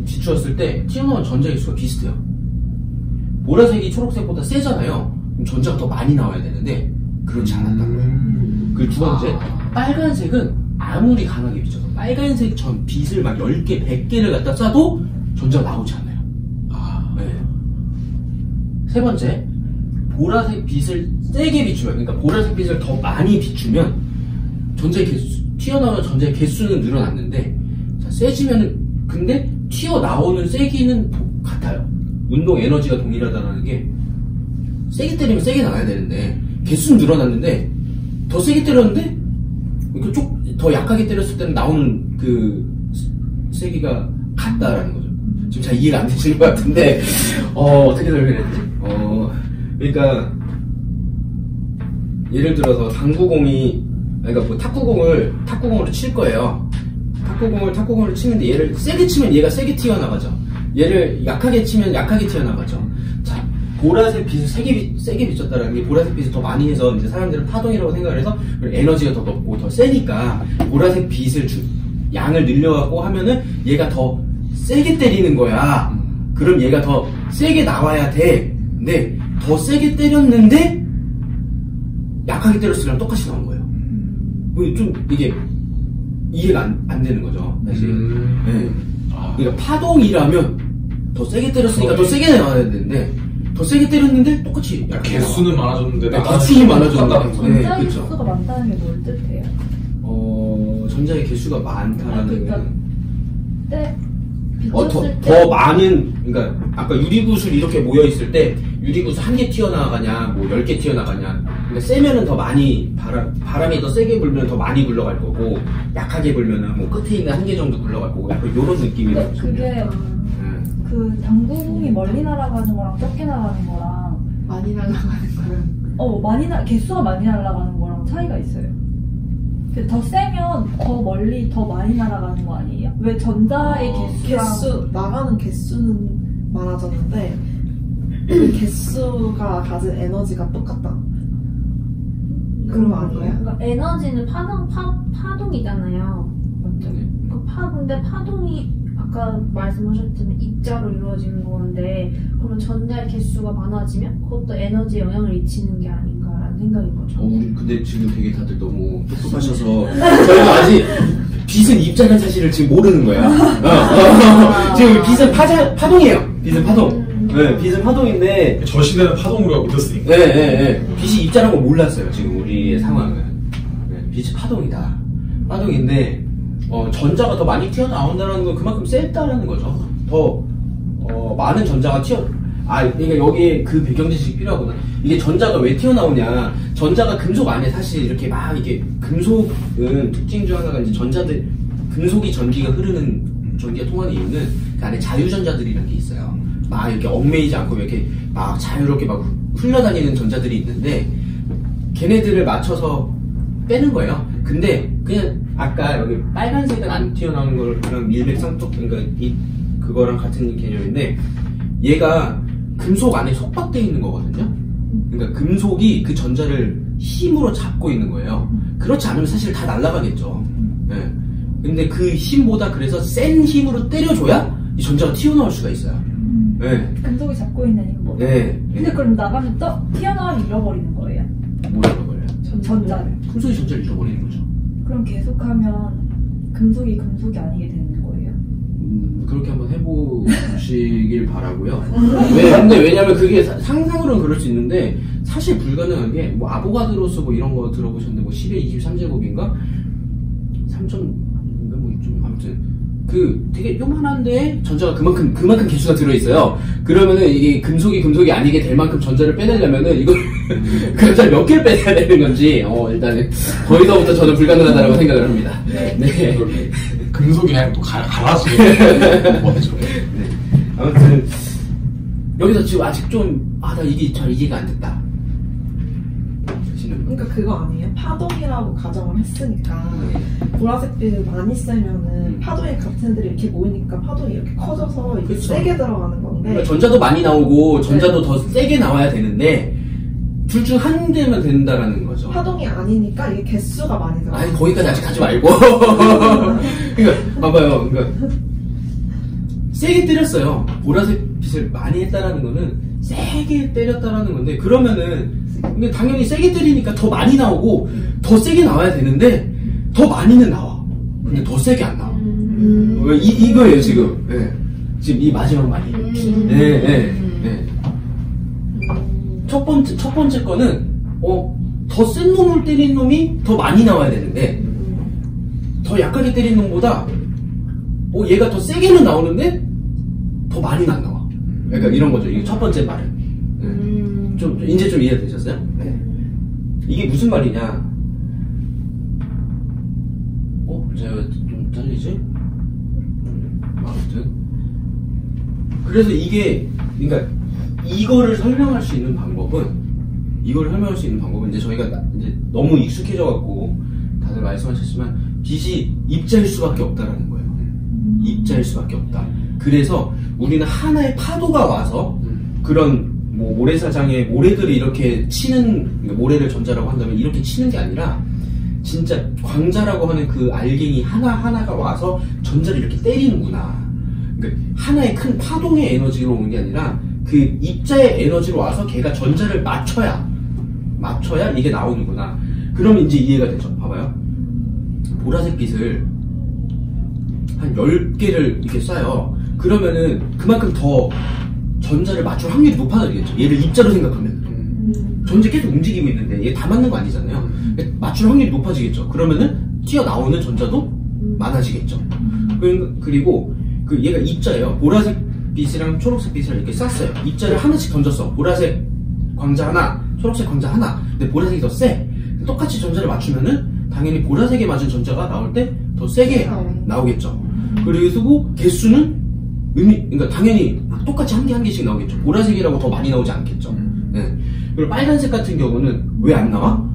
비췄을 때 튀어나온 전자 개수가 비슷해요. 보라색이 초록색보다 세잖아요. 그럼 전자가 더 많이 나와야 되는데 그렇지 않았다는 거예요. 그리고 두 번째, 빨간색은 아무리 강하게 비춰서 빨간색 빛을 막 10개, 100개를 갖다 쏴도 전자가 나오지 않아요. 네. 세 번째, 보라색 빛을 세게 비추면, 그러니까 보라색 빛을 더 많이 비추면 튀어나오는 전자의 개수는 늘어났는데 세지면은 근데 튀어나오는 세기는 같아요. 운동 에너지가 동일하다는 게 세게 때리면 세게 나가야 되는데 개수는 늘어났는데 더 세게 때렸는데 더 약하게 때렸을 때는 나오는 그 세기가 같다라는 거죠. 지금 잘 이해가 안 되시는 것 같은데 어떻게 설명해야 되지? 그러니까 예를 들어서 탁구공으로 칠 거예요. 탁구공으로 치는데 얘를 세게 치면 얘가 세게 튀어나가죠. 얘를 약하게 치면 약하게 튀어나가죠. 자, 보라색 빛을 세게 비쳤다라는 게 보라색 빛을 더 많이 해서 이제 사람들은 파동이라고 생각을 해서 에너지가 더 높고 더 세니까 보라색 빛을 양을 늘려갖고 하면은 얘가 더 세게 때리는 거야. 그럼 얘가 더 세게 나와야 돼. 근데 더 세게 때렸는데 약하게 때렸으면 똑같이 나온 거예요. 좀 이게 이해가 안 되는 거죠, 사실. 네. 그러니까 파동이라면 더 세게 때렸으니까 더 세게 나와야 되는데 더 세게 때렸는데 똑같이 개수는 많아졌는데 개수는 많아졌는데 전자의 개수가 많다는 게 뭘 뜻해요? 전자의 개수가 많다라는 비쳤을 많은, 그러니까 아까 유리구슬 이렇게 모여 있을 때 유리구슬 1개 튀어나가냐 뭐 10개 튀어나가냐, 그러니까 세면은 더 많이 바람이 더 세게 불면 더 많이 굴러갈 거고 약하게 불면은 뭐 끝에 있는 1개 정도 굴러갈 거고 약간 이런 느낌이라고. 그게 그 당구공이 멀리 날아가는 거랑 적게 날아가는 거랑 많이 날아가는 거랑 개수가 많이 날아가는 거랑 차이가 있어요. 더 세면 더 멀리 더 많이 날아가는 거 아니에요? 왜 전자의 나가는 개수는 많아졌는데 그 개수가 가진 에너지가 똑같다. 그런 거 아니에요? 그러니까 에너지는 파동이잖아요. 맞죠? 근데 파동이 아까 말씀하셨지만 입자로 이루어지는 건데 그러면 전자의 개수가 많아지면 그것도 에너지에 영향을 미치는 게 아닌가라는 생각인 거죠. 우리 근데 지금 되게 다들 너무 똑똑하셔서 저희가 아직 빛은 입자라는 사실을 지금 모르는 거야. 지금 빛은 파동이에요. 빛은 파동. 네, 빛은 파동인데 저 시대는 파동으로 믿었으니까. 네. 빛이 입자라는 걸 몰랐어요. 지금 우리의 상황은. 네, 빛이 파동이다. 파동인데 전자가 더 많이 튀어나온다는 건 그만큼 셌다라는 거죠. 더 많은 전자가 그러니까 여기에 그 배경 지식이 필요하구나. 이게 전자가 왜 튀어나오냐. 전자가 금속 안에 사실 이렇게 금속은 특징 중 하나가 이제 금속이 전기가 통하는 이유는 그 안에 자유전자들이라는 게 있어요. 막 이렇게 얽매이지 않고 이렇게 막 자유롭게 막 흘러다니는 전자들이 있는데 걔네들을 맞춰서 빼는 거예요. 근데 그냥 아까 여기 빨간색은 안 튀어나오는 거랑 일맥상통, 그러니까 그거랑 같은 개념인데 얘가 금속 안에 속박되어 있는 거거든요. 그러니까 금속이 그 전자를 힘으로 잡고 있는 거예요. 그렇지 않으면 사실 다 날아가겠죠. 네. 근데 그 힘보다 그래서 센 힘으로 때려줘야 이 전자가 튀어나올 수가 있어요. 네. 금속이 잡고 있는 힘보다. 네. 근데 그럼 나가면 튀어나와서 잃어버리는 거예요? 뭘 잃어버려요? 전자를. 금속이 전자를 잃어버리는 거죠. 그럼 계속하면 금속이 아니게 되는 거예요? 그렇게 한번 해보시길 바라고요. 근데 왜냐면 그게 상상으로는 그럴 수 있는데 사실 불가능한 게 뭐 아보가드로스 뭐 이런 거 들어보셨는데 뭐 10의 23제곱인가 3.인가 뭐 좀 아무튼 그 되게 요만한데 전자가 그만큼 개수가 들어있어요. 그러면은 이게 금속이 아니게 될 만큼 전자를 빼내려면은 이걸 전자 몇 개를 빼내야 되는 건지 일단은 거기서부터 저는 불가능하다고 생각을 합니다. 네. 금속이 그냥 또 갈아지는 거죠. 네. 아무튼 여기서 지금 아직 좀 나 이게 잘 이해가 안 됐다. 그러니까 그거 아니에요? 파동이라고 가정을 했으니까 보라색빛을 많이 쐬면은 파동이 같은 애들이 이렇게 모이니까 파동이 이렇게 커져서 이게 그쵸. 세게 들어가는 건데 그러니까 전자도 많이 나오고 전자도 더 세게 나와야 되는데 둘 중 한 개면 된다라는 거죠. 파동이 아니니까 이게 개수가 많이 들어가요. 아니 거기까지 아직 가지 말고. 그러니까 봐봐요. 그러니까 세게 때렸어요. 보라색 빛을 많이 했다라는 거는 세게 때렸다라는 건데 그러면은 근데 당연히 세게 때리니까 더 많이 나오고 더 세게 나와야 되는데 더 많이는 나와. 근데 더 세게 안 나와. 이거예요 지금. 네. 지금 이 마지막 말이. 네. 첫 번째 거는 더 센 놈을 때린 놈이 더 많이 나와야 되는데 더 약하게 때린 놈보다 얘가 더 세게는 나오는데 더 많이는 안 나와. 그러니까 이런 거죠. 이게 첫 번째 말은. 좀 이제 좀 이해되셨어요? 네. 이게 무슨 말이냐? 제가 좀 잘리지? 아무튼 그래서 그러니까 이거를 설명할 수 있는 방법은 이제 저희가 이제 너무 익숙해져갖고 다들 말씀하셨지만 빛이 입자일 수밖에 없다라는 거예요. 입자일 수밖에 없다. 그래서 우리는 하나의 파도가 와서 그런 뭐 모래사장에 모래들이 이렇게 치는 모래를 전자라고 한다면 이렇게 치는 게 아니라 진짜 광자라고 하는 그 알갱이 하나하나가 와서 전자를 이렇게 때리는구나. 그러니까 하나의 큰 파동의 에너지로 오는 게 아니라 그 입자의 에너지로 와서 걔가 전자를 맞춰야 이게 나오는구나. 그러면 이제 이해가 되죠. 봐봐요. 보라색 빛을 한 10개를 이렇게 쏴요. 그러면은 그만큼 더 전자를 맞출 확률이 높아지겠죠. 얘를 입자로 생각하면. 전자 계속 움직이고 있는데 얘 다 맞는 거 아니잖아요. 맞출 확률이 높아지겠죠. 그러면은 튀어나오는 전자도 많아지겠죠. 그리고 얘가 입자예요. 보라색 빛이랑 초록색 빛을 이렇게 쐈어요. 입자를 하나씩 던졌어. 보라색 광자 하나, 초록색 광자 하나. 근데 보라색이 더 세. 똑같이 전자를 맞추면은 당연히 보라색에 맞은 전자가 나올 때 더 세게 나오겠죠. 그리고 개수는 그러니까 당연히 똑같이 한 개씩 나오겠죠. 보라색이라고 더 많이 나오지 않겠죠. 네. 그리고 빨간색 같은 경우는 왜 안 나와?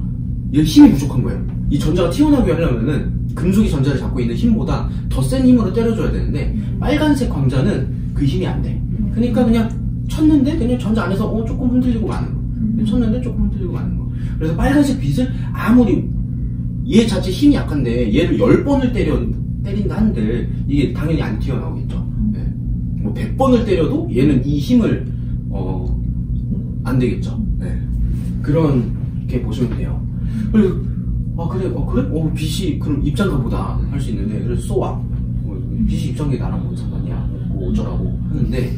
얘 힘이 부족한 거예요. 이 전자가 튀어나오게 하려면은 금속이 전자를 잡고 있는 힘보다 더 센 힘으로 때려줘야 되는데 빨간색 광자는 그 힘이 안 돼. 그러니까 그냥 쳤는데 그냥 전자 안에서 조금 흔들리고 마는 거. 쳤는데 조금 흔들리고 마는 거. 그래서 빨간색 빛을 아무리 얘 자체 힘이 약한데 얘를 10번을 때린다 한들 이게 당연히 안 튀어나오겠죠. 네. 뭐 100번을 때려도 얘는 이 힘을 안 되겠죠. 네. 그렇게 보시면 돼요. 그래서 그래? 빛이 그럼 입자인가 보다 할 수 있는데 그래서 쏘아 빛이 입자인 게 나랑 뭔 상관이야? 뭐 어쩌라고 하는데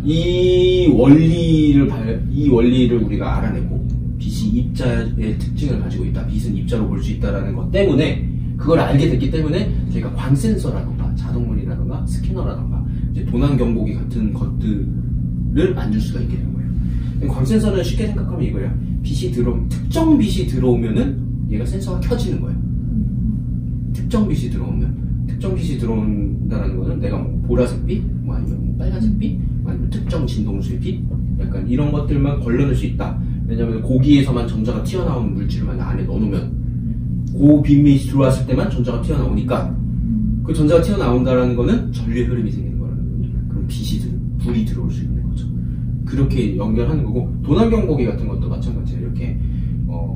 이 원리를 우리가 알아내고 빛이 입자의 특징을 가지고 있다. 빛은 입자로 볼 수 있다라는 것 때문에 그걸 알게 됐기 때문에 저희가 광센서라던가 자동문이라던가 스캐너라던가 이제 도난 경보기 같은 것들을 만들 수가 있게 된 거예요. 광센서는 쉽게 생각하면 이거예요. 특정 빛이 들어오면은 얘가 센서가 켜지는 거예요. 특정 빛이 들어온다는 거는 내가 뭐 보라색 빛, 뭐 아니면 뭐 빨간색 빛, 아니면 특정 진동수의 빛, 약간 이런 것들만 걸러낼 수 있다. 왜냐면 고기에서만 전자가 튀어나오는 물질을 안에 넣어놓으면 그 빛이 들어왔을 때만 전자가 튀어나오니까 그 전자가 튀어나온다는 거는 전류의 흐름이 생기는 거라는 거죠. 그럼 불이 들어올 수 있는 거죠. 그렇게 연결하는 거고 도난 경보기 같은 것도 마찬가지예요. 이렇게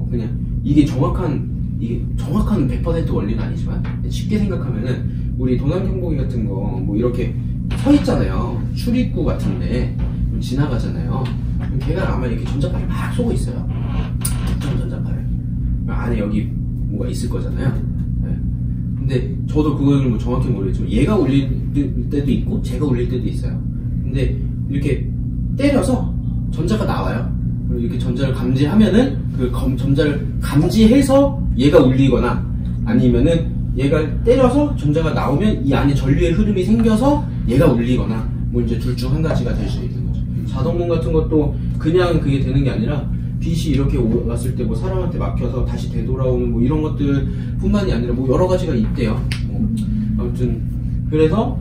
그냥 이게 정확한 100% 원리는 아니지만 쉽게 생각하면은 우리 도난 경보기 같은 거 뭐 이렇게 서 있잖아요. 출입구 같은데 지나가잖아요. 걔가 아마 이렇게 전자파를 막 쏘고 있어요. 특정 전자파를 안에 여기 뭐가 있을 거잖아요. 네. 근데 저도 그거는 뭐 정확히 모르겠지만 얘가 울릴 때도 있고 제가 울릴 때도 있어요. 근데 이렇게 때려서 전자가 나와요. 그리고 이렇게 전자를 감지하면은 그 전자를 감지해서 얘가 울리거나 아니면은 얘가 때려서 전자가 나오면 이 안에 전류의 흐름이 생겨서 얘가 울리거나 뭐 이제 둘 중 한 가지가 될 수 있는 거죠. 자동문 같은 것도 그냥 그게 되는 게 아니라 빛이 이렇게 왔을 때 뭐 사람한테 막혀서 다시 되돌아오는 뭐 이런 것들 뿐만이 아니라 뭐 여러 가지가 있대요. 뭐 아무튼 그래서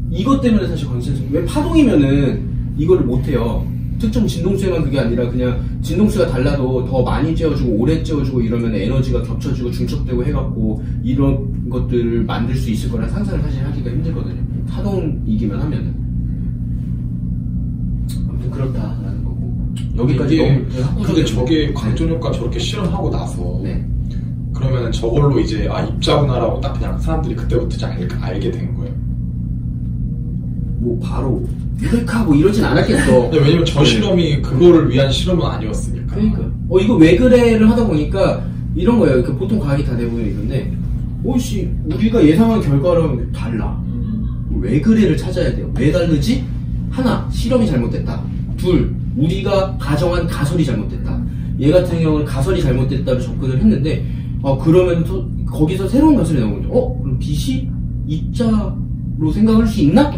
이것 때문에 사실 건센서 왜 파동이면은 이거를 못해요. 특정 진동수에만 그게 아니라 그냥 진동수가 달라도 더 많이 쬐어주고 오래 쬐어주고 이러면 에너지가 겹쳐지고 중첩되고 해갖고 이런 것들을 만들 수 있을 거라 상상을 사실 하기가 힘들거든요. 파동이기만 하면은. 아무튼 그렇다라는 거고. 여기까지 근데 저게 광전효과 저렇게 실험하고 나서 네. 그러면 저걸로 이제 아 입자구나라고 딱 그냥 사람들이 그때부터 이제 알게 된 거예요. 뭐 바로 유레카 뭐 이러진 않았겠어. 왜냐면 저 실험이 그거를 위한 실험은 아니었으니까. 그러니까. 이거 왜 그래를 하다 보니까 이런 거예요. 그러니까 보통 과학이 다 대부분 이건데, 오씨 우리가 예상한 결과랑 달라. 왜 그래를 찾아야 돼요. 왜 다르지? 하나, 실험이 잘못됐다. 둘, 우리가 가정한 가설이 잘못됐다. 얘 같은 경우는 가설이 잘못됐다로 접근을 했는데, 그러면 또 거기서 새로운 가설이 나오는 거죠. 그럼 빛이 입자로 생각할 수 있나?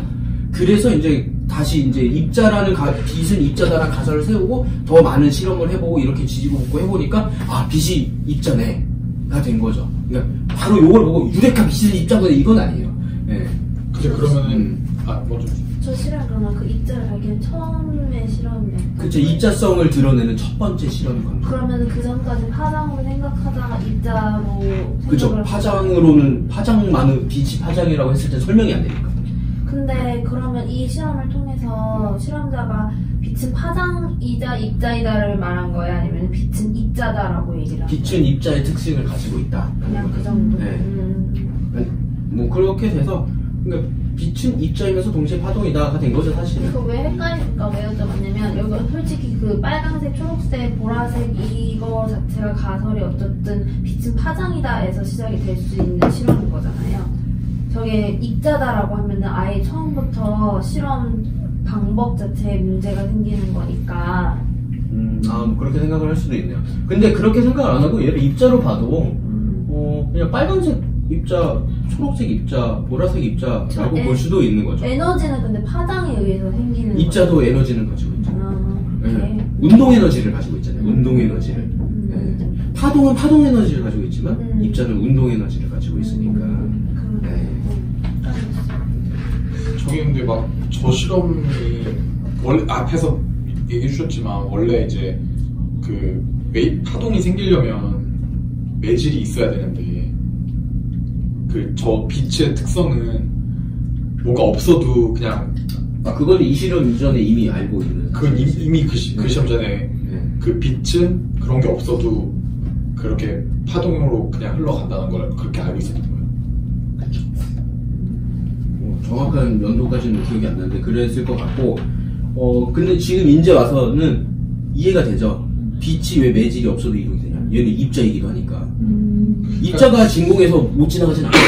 그래서 이제 다시 이제 입자라는 빛은 입자다라는 가설을 세우고 더 많은 실험을 해보고 이렇게 지지고 볶고 해보니까 빛이 입자네가 된 거죠. 그러니까 바로 이걸 보고 유레카 빛은 입자구나 이건 아니에요. 네. 근데 그러면은 먼저 저 실험 그러면 그 입자를 발견 처음의 실험이었고 그쵸, 입자성을 드러내는 첫 번째 실험 방법. 그러면 그 전까지 파장으로 생각하다가 입자로 그쵸, 파장만은 빛이 파장이라고 했을 때 설명이 안 되니까. 근데 그러면 이 실험을 통해서 실험자가 빛은 파장이자 입자이다를 말한 거예요? 아니면 빛은 입자다라고 얘기를 한 거예요? 빛은 입자의 특징을 가지고 있다. 그냥 그 정도? 네. 뭐 그렇게 돼서 그러니까 빛은 입자이면서 동시에 파동이다가 된 거죠 사실은. 그 왜 헷갈릴까 왜 여쭤봤냐면 여기 솔직히 그 빨간색, 초록색, 보라색 이거 자체가 가설이 어쨌든 빛은 파장이다에서 시작이 될 수 있는 실험인 거잖아요. 저게 입자다라고 하면은 아예 처음부터 실험 방법 자체에 문제가 생기는 거니까. 뭐 그렇게 생각을 할 수도 있네요. 근데 그렇게 생각을 안 하고 얘를 입자로 봐도 그냥 빨간색 입자, 초록색 입자, 보라색 입자라고 볼 수도 있는 거죠. 에너지는 근데 파장에 의해서 생기는 입자도 거죠? 에너지를 가지고 있잖아요. 네. 네. 운동 에너지를 가지고 있잖아요. 운동 에너지를. 네. 파동은 파동 에너지를 가지고 있지만 입자는 운동 에너지를 가지고 있으니까. 네. 저기 근데 막 저 실험이 원래 앞에서 얘기해 주셨지만 원래 이제 그 파동이 생기려면 매질이 있어야 되는데 그 저 빛의 특성은 뭐가 없어도 그냥 그걸 이 실험 이전에 이미 알고 있는. 그건 이미 그 시험 전에 그 빛은 그런 게 없어도 그렇게 파동으로 그냥 흘러간다는 걸 그렇게 알고 있었던 거예요. 그렇죠. 정확한 연도까지는 기억이 안 나는데 그랬을 것 같고, 근데 지금 이제 와서는 이해가 되죠. 빛이 왜 매질이 없어도 이동이 되냐. 얘는 입자이기도 하니까. 입자가 진공에서 못 지나가진 않아요.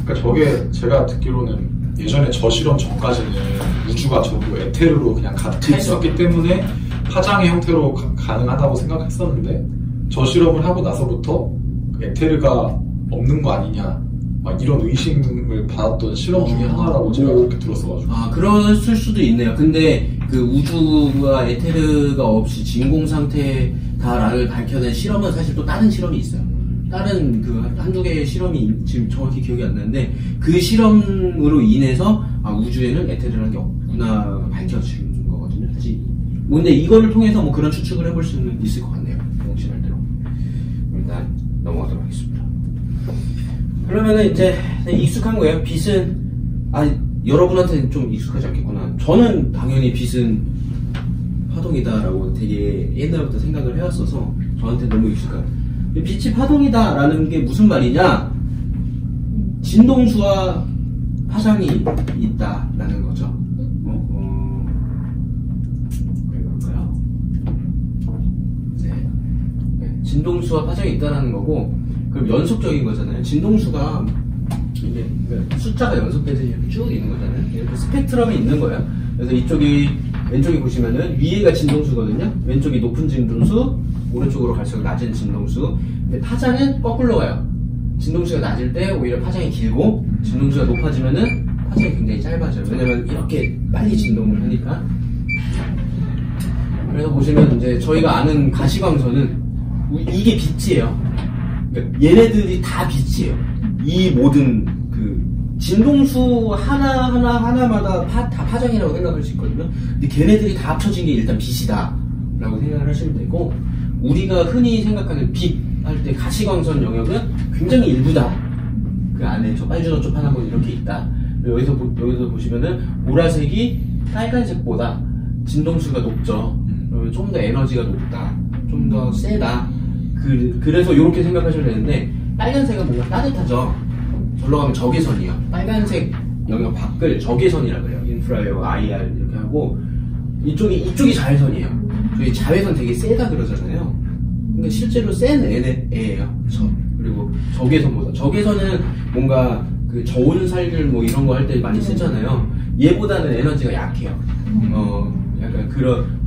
그러니까 저게 제가 듣기로는 예전에 저 실험 전까지는 우주가 전부 에테르로 그냥 가득 있었기 때문에 파장의 형태로 가능하다고 생각했었는데 저 실험을 하고 나서부터 에테르가 없는 거 아니냐 막 이런 의심을 받았던 실험 중에 하나라고 제가 그렇게 들었어가지고. 그랬을 수도 있네요. 근데 그 우주가 에테르가 없이 진공 상태다라를 밝혀낸 실험은 사실 또 다른 실험이 있어요. 다른 그 한두 개의 실험이 지금 정확히 기억이 안 나는데 그 실험으로 인해서 우주에는 에테르라는 게 없구나 밝혀진 거거든요. 사실. 근데 이거를 통해서 뭐 그런 추측을 해볼 수는 있을 것 같네요. 혹시 말대로. 일단 넘어가도록 하겠습니다. 그러면은 이제 익숙한 거예요. 빛은 여러분한테는 좀 익숙하지 않겠구나. 저는 당연히 빛은 파동이다라고 되게 옛날부터 생각을 해왔어서 저한테 너무 익숙한. 빛이 파동이다라는 게 무슨 말이냐? 진동수와 파장이 있다라는 거죠. 왜 그럴까요? 네. 진동수와 파장이 있다라는 거고, 그럼 연속적인 거잖아요. 진동수가 이게 숫자가 연속돼서 이렇게 쭉 있는 거잖아요. 이렇게 스펙트럼이 있는 거예요. 그래서 이쪽이 왼쪽에 보시면은 위에가 진동수거든요. 왼쪽이 높은 진동수, 오른쪽으로 갈수록 낮은 진동수. 근데 파장은 거꾸로 가요. 진동수가 낮을 때 오히려 파장이 길고 진동수가 높아지면은 파장이 굉장히 짧아져요. 왜냐면 이렇게 빨리 진동을 하니까. 그래서 보시면 이제 저희가 아는 가시광선은 이게 빛이에요. 그러니까 얘네들이 다 빛이에요. 이 모든 그 진동수 하나마다 다 파장이라고 생각할 수 있거든요. 근데 걔네들이 다 합쳐진 게 일단 빛이다 라고 생각을 하시면 되고, 우리가 흔히 생각하는 빛 할 때 가시광선 영역은 굉장히 일부다. 그 안에 저 빨주노초 파나곤 이렇게 있다. 여기서 보시면은 보라색이 빨간색보다 진동수가 높죠. 좀 더 에너지가 높다. 좀 더 세다. 그래서 이렇게 생각하시면 되는데, 빨간색은 뭔가 따뜻하죠. 절로 가면 적외선이요. 빨간색 영역 밖을 적외선이라 그래요. 인프라웨어, IR 이렇게 하고, 이쪽이 자외선이에요. 저희 자외선 되게 세다 그러잖아요. 근데 실제로 센 애예요. 그리고 적외선보다. 적외선은 뭔가 그 저온살균 뭐 이런 거 할 때 많이 쓰잖아요. 얘보다는 에너지가 약해요. 약간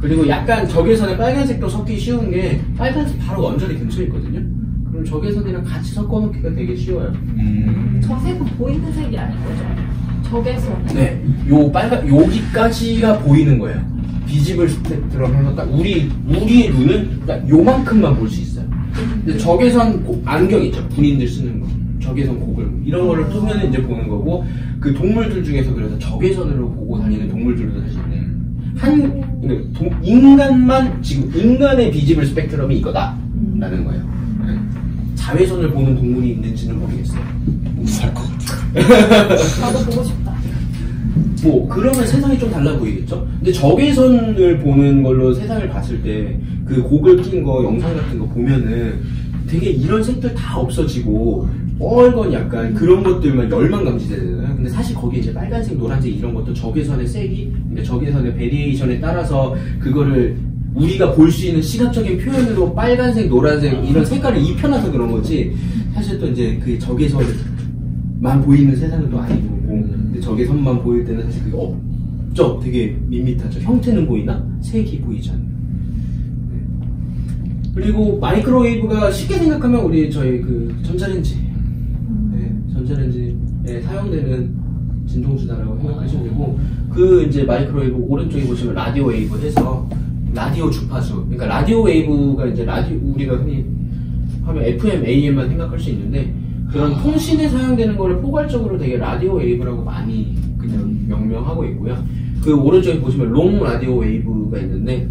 그리고 약간 적외선에 빨간색도 섞기 쉬운 게, 빨간색 바로 원자리 근처에 있거든요. 그럼 적외선이랑 같이 섞어놓기가 되게 쉬워요. 저 색은 보이는 색이 아닌 거죠? 적외선. 네, 여기까지가 보이는 거예요. 비지블 스펙트럼 해서 딱 우리의 눈은 딱 요만큼만 볼 수 있어요. 근데 적외선 안경 있죠. 군인들 쓰는 거. 적외선 고글 이런 거를 쓰면 이제 보는 거고, 그 동물들 중에서 그래서 적외선으로 보고 다니는 동물들도 사실 인간만 지금 인간의 비지블 스펙트럼이 이거다라는 거예요. 네. 자외선을 보는 동물이 있는지는 모르겠어요. 못 살 것 같아. 나도 보고 싶다. 뭐 그러면 세상이 좀 달라 보이겠죠? 근데 적외선을 보는 걸로 세상을 봤을 때 그 고글 낀 거 영상 같은 거 보면은 되게 이런 색들 다 없어지고 뻘건 약간 그런 것들만 열만 감지되잖아요. 근데 사실 거기에 이제 빨간색, 노란색 이런 것도 적외선의 색이, 그러니까 적외선의 베리에이션에 따라서 그거를 우리가 볼 수 있는 시각적인 표현으로 빨간색, 노란색 이런 색깔을 입혀놔서 그런 거지, 사실 또 이제 그 적외선만 보이는 세상은 또 아니고, 근데 적외선만 보일 때는 사실 그게 없죠. 되게 밋밋하죠. 형태는 보이나 색이 보이지 않는. 그리고 마이크로웨이브가 쉽게 생각하면 우리 저희 그 전자레인지, 전자레인지에 사용되는 진동수다라고 생각하시면 되고, 그 이제 마이크로웨이브 오른쪽에 보시면 라디오 웨이브 해서 라디오 주파수, 그러니까 라디오 웨이브가 이제 우리가 흔히 하면 FM, AM만 생각할 수 있는데, 그런 통신에 사용되는 거를 포괄적으로 되게 라디오 웨이브라고 많이 그냥 명명하고 있고요. 그 오른쪽에 보시면 롱 라디오 웨이브가 있는데,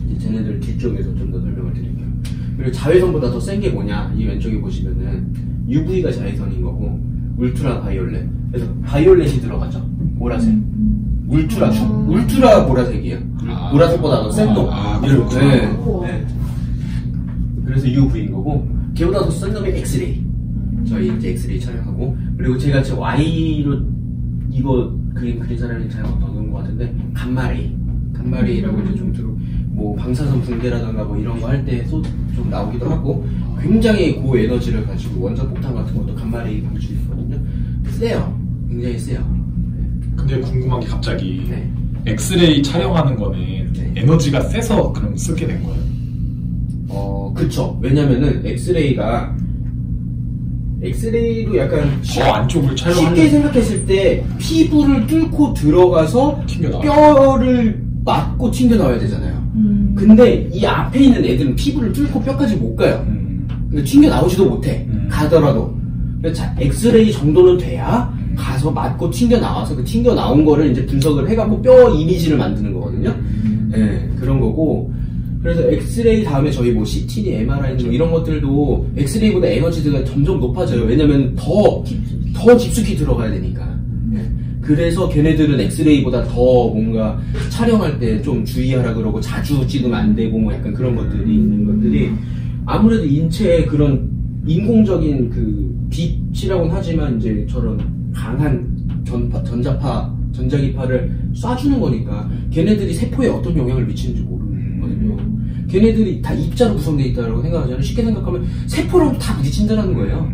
이제 쟤네들 뒤쪽에서 좀 더 설명을 드릴게요. 그리고 자외선보다 더 센 게 뭐냐, 이 왼쪽에 보시면은 UV가 자외선인 거고, 울트라 바이올렛. 그래서 바이올렛이 들어가죠. 보라색. 울트라 보라색이에요. 보라색보다 더 센 놈. 이렇게. 네. 그래서 UV인 거고, 걔보다 더 센 놈이 엑스레이. 저희 이제 엑스레이 촬영하고, 그리고 제가 제 Y로 이거 그린 사람이 잘 얻은 것 같은데, 감마레이라고 이제 좀 뭐 방사선 붕괴라던가 뭐 이런 거 할 때 좀 나오기도 하고, 굉장히 고에너지를 가지고 원자 폭탄 같은 것도 감마레이 방출이거든요. 세요. 굉장히 세요. 근데 궁금한 게 갑자기, 네. 엑스레이 촬영하는 거는 네. 에너지가 세서 그럼 쓰게 된 거예요? 그쵸. 왜냐면은 엑스레이도 약간 저 안쪽을 쉽게 촬영하려면 생각했을 때 피부를 뚫고 들어가서 튕겨나와요. 뼈를 맞고 튕겨 나와야 되잖아요. 근데 이 앞에 있는 애들은 피부를 뚫고 뼈까지 못 가요. 근데 튕겨 나오지도 못해. 가더라도. 엑스레이 정도는 돼야 가서 맞고 튕겨 나와서 그 튕겨 나온 거를 이제 분석을 해갖고 뼈 이미지를 만드는 거거든요. 네, 그런 거고. 그래서 엑스레이 다음에 저희 뭐 CT, MRI 뭐 이런 것들도 엑스레이보다 에너지가 점점 높아져요. 왜냐면 더 깊숙이 들어가야 되니까. 네. 그래서 걔네들은 엑스레이보다 더 뭔가 촬영할 때 좀 주의하라 그러고 자주 찍으면 안 되고 뭐 약간 그런 것들이 있는 것들이, 아무래도 인체에 그런 인공적인 그 빛이라고는 하지만 이제 저런 강한 전자기파를 쏴주는 거니까 걔네들이 세포에 어떤 영향을 미치는지 모르는 거거든요. 걔네들이 다 입자로 구성되어 있다고 생각하잖아요. 쉽게 생각하면 세포랑 다 부딪힌다는 거예요.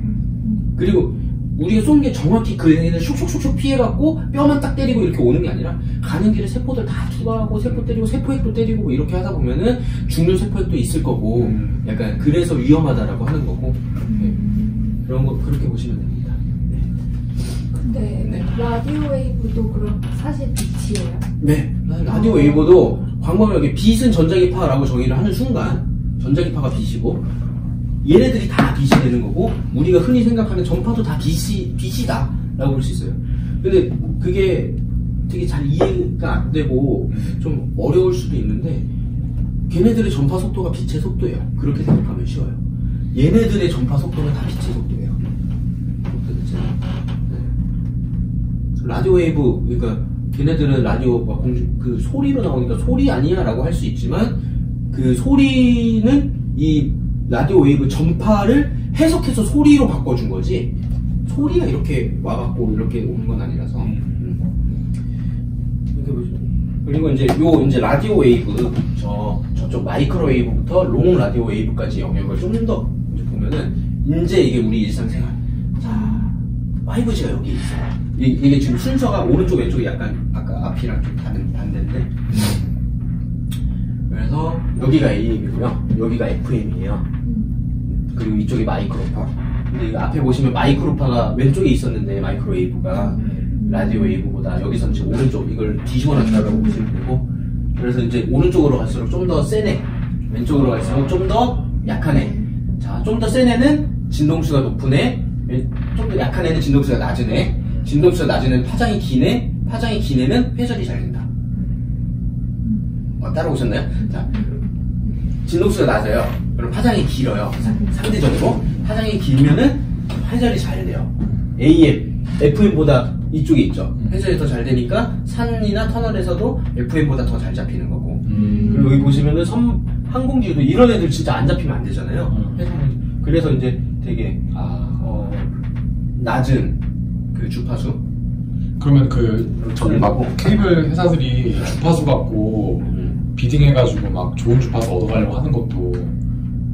그리고 우리가 쏜 게 정확히 그 애를 슉슉슉슉 피해갖고 뼈만 딱 때리고 이렇게 오는 게 아니라 가는 길에 세포들 다 투과하고 세포 때리고 세포핵도 때리고 뭐 이렇게 하다 보면은 죽는 세포핵도 있을 거고 약간 그래서 위험하다라고 하는 거고 네. 그런 거 그렇게 보시면 됩니다. 근데 네. 라디오 웨이브도 그럼 사실 빛이에요? 네. 라디오 웨이브도 광범위하게 빛은 전자기파라고 정의를 하는 순간 전자기파가 빛이고 얘네들이 다 빛이 되는 거고 우리가 흔히 생각하는 전파도 다 빛이다 라고 볼 수 있어요. 근데 그게 되게 잘 이해가 안 되고 좀 어려울 수도 있는데 걔네들의 전파 속도가 빛의 속도예요. 그렇게 생각하면 쉬워요. 얘네들의 전파 속도는 다 빛의 속도예요. 네. 라디오 웨이브 그러니까 걔네들은 라디오가 그 소리로 나오니까 소리 아니야 라고 할 수 있지만 그 소리는 이 라디오 웨이브 전파를 해석해서 소리로 바꿔준 거지 소리가 이렇게 와갖고 이렇게 오는 건 아니라서 이렇게 보시면 그리고 이제 라디오 웨이브 저쪽 마이크로 웨이브부터 롱 라디오 웨이브까지 영역을 좀 더 보면은 이제 이게 우리 일상생활 자 5G가 여기 있어요. 이게 지금 순서가 오른쪽 왼쪽이 약간 아까 앞이랑 좀 반대인데 그래서 여기가 AM이고요 여기가 FM이에요. 그리고 이쪽이 마이크로파. 근데 앞에 보시면 마이크로파가 왼쪽에 있었는데 마이크로웨이브가 라디오 웨이브보다 여기서는 지금 오른쪽 이걸 뒤집어 놨다고 보시면 되고 그래서 이제 오른쪽으로 갈수록 좀 더 세네 왼쪽으로 갈수록 좀 더 약한 애. 자, 좀 더 센 애는 진동수가 높은 애, 좀 더 약한 애는 진동수가 낮은 애. 진동수가 낮은 애는 파장이 긴 애, 파장이 긴 애는 회전이 잘 된다. 따라오셨나요? 자, 진동수가 낮아요. 그럼 파장이 길어요. 상대적으로. 파장이 길면은 회전이 잘 돼요. AM, FM보다 이쪽에 있죠. 회전이 더 잘 되니까 산이나 터널에서도 FM보다 더 잘 잡히는 거고. 그리고 여기 보시면은 항공기도 이런 애들 진짜 안 잡히면 안 되잖아요. 그래서 이제 되게, 낮은 그 주파수. 그러면 전하고 케이블 회사들이 주파수 갖고 비딩해가지고 막 좋은 주파수 얻어가려고 하는 것도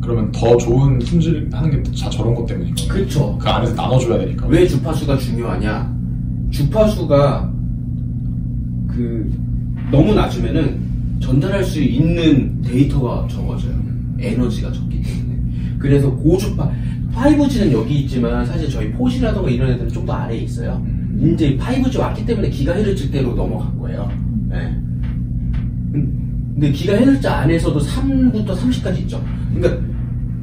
그러면 더 좋은 품질 하는 게 다 저런 것 때문인가? 그쵸. 그 안에서 나눠줘야 되니까. 왜 주파수가 중요하냐? 주파수가 너무 낮으면은 전달할 수 있는 데이터가 적어져요. 에너지가 적기 때문에. 그래서 고주파 5G는 여기 있지만 사실 저희 4G라던가 이런 애들은 좀 더 아래에 있어요. 이제 5G 왔기 때문에 기가헤르츠대로 넘어간 거예요. 네. 근데 기가헤르츠 안에서도 3부터 30까지 있죠. 그러니까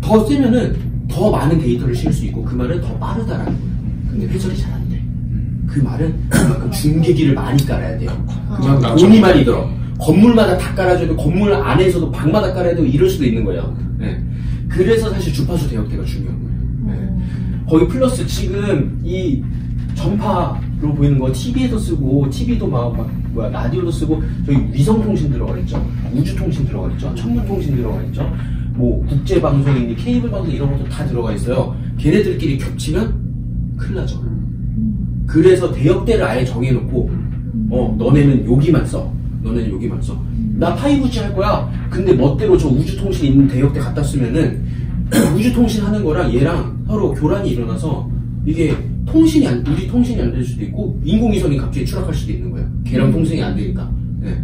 더 세면은 더 많은 데이터를 실 수 있고 그 말은 더 빠르다라는 거예요. 근데 회전이 잘 안 돼. 그 말은 그만큼 중계기를 많이 깔아야 돼요. 그만큼 돈이 많이 들어. 건물마다 다 깔아줘도 건물 안에서도 방마다 깔아야 되고 이럴 수도 있는 거예요. 네. 그래서 사실 주파수 대역대가 중요한 거예요. 네. 거기 플러스 지금 이 전파로 보이는 거 TV에도 쓰고 TV도 라디오도 쓰고 저기 위성통신 들어가 있죠. 우주통신 들어가 있죠. 천문통신 들어가 있죠. 뭐 국제방송이니 케이블 방송 이런 것도 다 들어가 있어요. 걔네들끼리 겹치면 큰일 나죠. 그래서 대역대를 아예 정해놓고 너네는 여기만 써. 너네는 여기만 써. 나 5G 할 거야. 근데 멋대로 저 우주통신 있는 대역대 갖다 쓰면은 우주통신 하는 거랑 얘랑 서로 교란이 일어나서 이게 우리 통신이 안 될 수도 있고 인공위성이 갑자기 추락할 수도 있는 거예요. 걔랑 통신이 안 되니까. 네.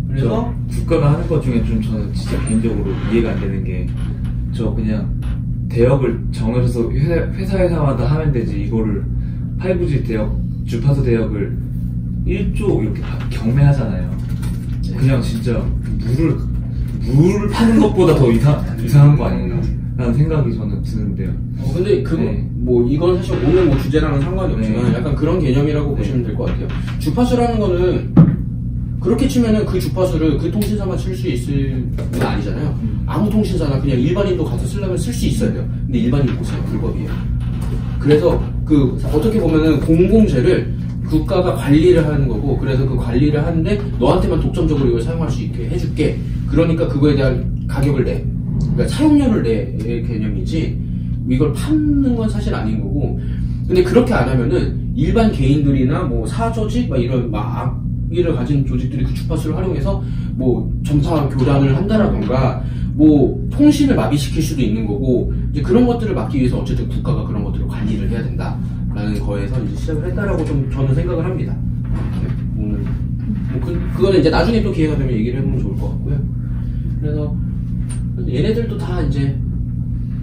그래서 국가가 하는 것 중에 좀 저는 진짜 개인적으로 이해가 안 되는 게 저 그냥 대역을 정해서 회사마다 하면 되지 이거를 5G 대역 주파수 대역을 1조 이렇게 경매하잖아요. 그냥 진짜 물을 파는 것보다 더 이상한 거 아닌가 라는 생각이 저는 드는데요. 근데 이건 사실 오늘 주제랑은 상관이 없지만 약간 그런 개념이라고 보시면 될 것 같아요. 주파수라는 거는 그렇게 치면은 그 주파수를 그 통신사만 쓸 수 있을 건 아니잖아요. 아무 통신사나 그냥 일반인도 가서 쓰려면 쓸 수 있어야 돼요. 근데 일반인 보세요. 불법이에요. 그래서 어떻게 보면은 공공재를 국가가 관리를 하는 거고, 그래서 그 관리를 하는데 너한테만 독점적으로 이걸 사용할 수 있게 해줄게. 그러니까 그거에 대한 가격을 내. 그러니까 사용료를 내 개념이지 이걸 파는 건 사실 아닌 거고. 근데 그렇게 안 하면은 일반 개인들이나 뭐 사조직 이런 악의를 가진 조직들이 그 주파수를 활용해서 뭐 전파 교란을 한다라던가 뭐 통신을 마비시킬 수도 있는 거고, 이제 그런 것들을 막기 위해서 어쨌든 국가가 그런 것들을 관리를 해야 된다라고 라는 거에서 이제 시작을 했다라고 좀 저는 생각을 합니다. 오늘 그거는 이제 나중에 또 기회가 되면 얘기를 해보면 좋을 것 같고요. 그래서 얘네들도 다 이제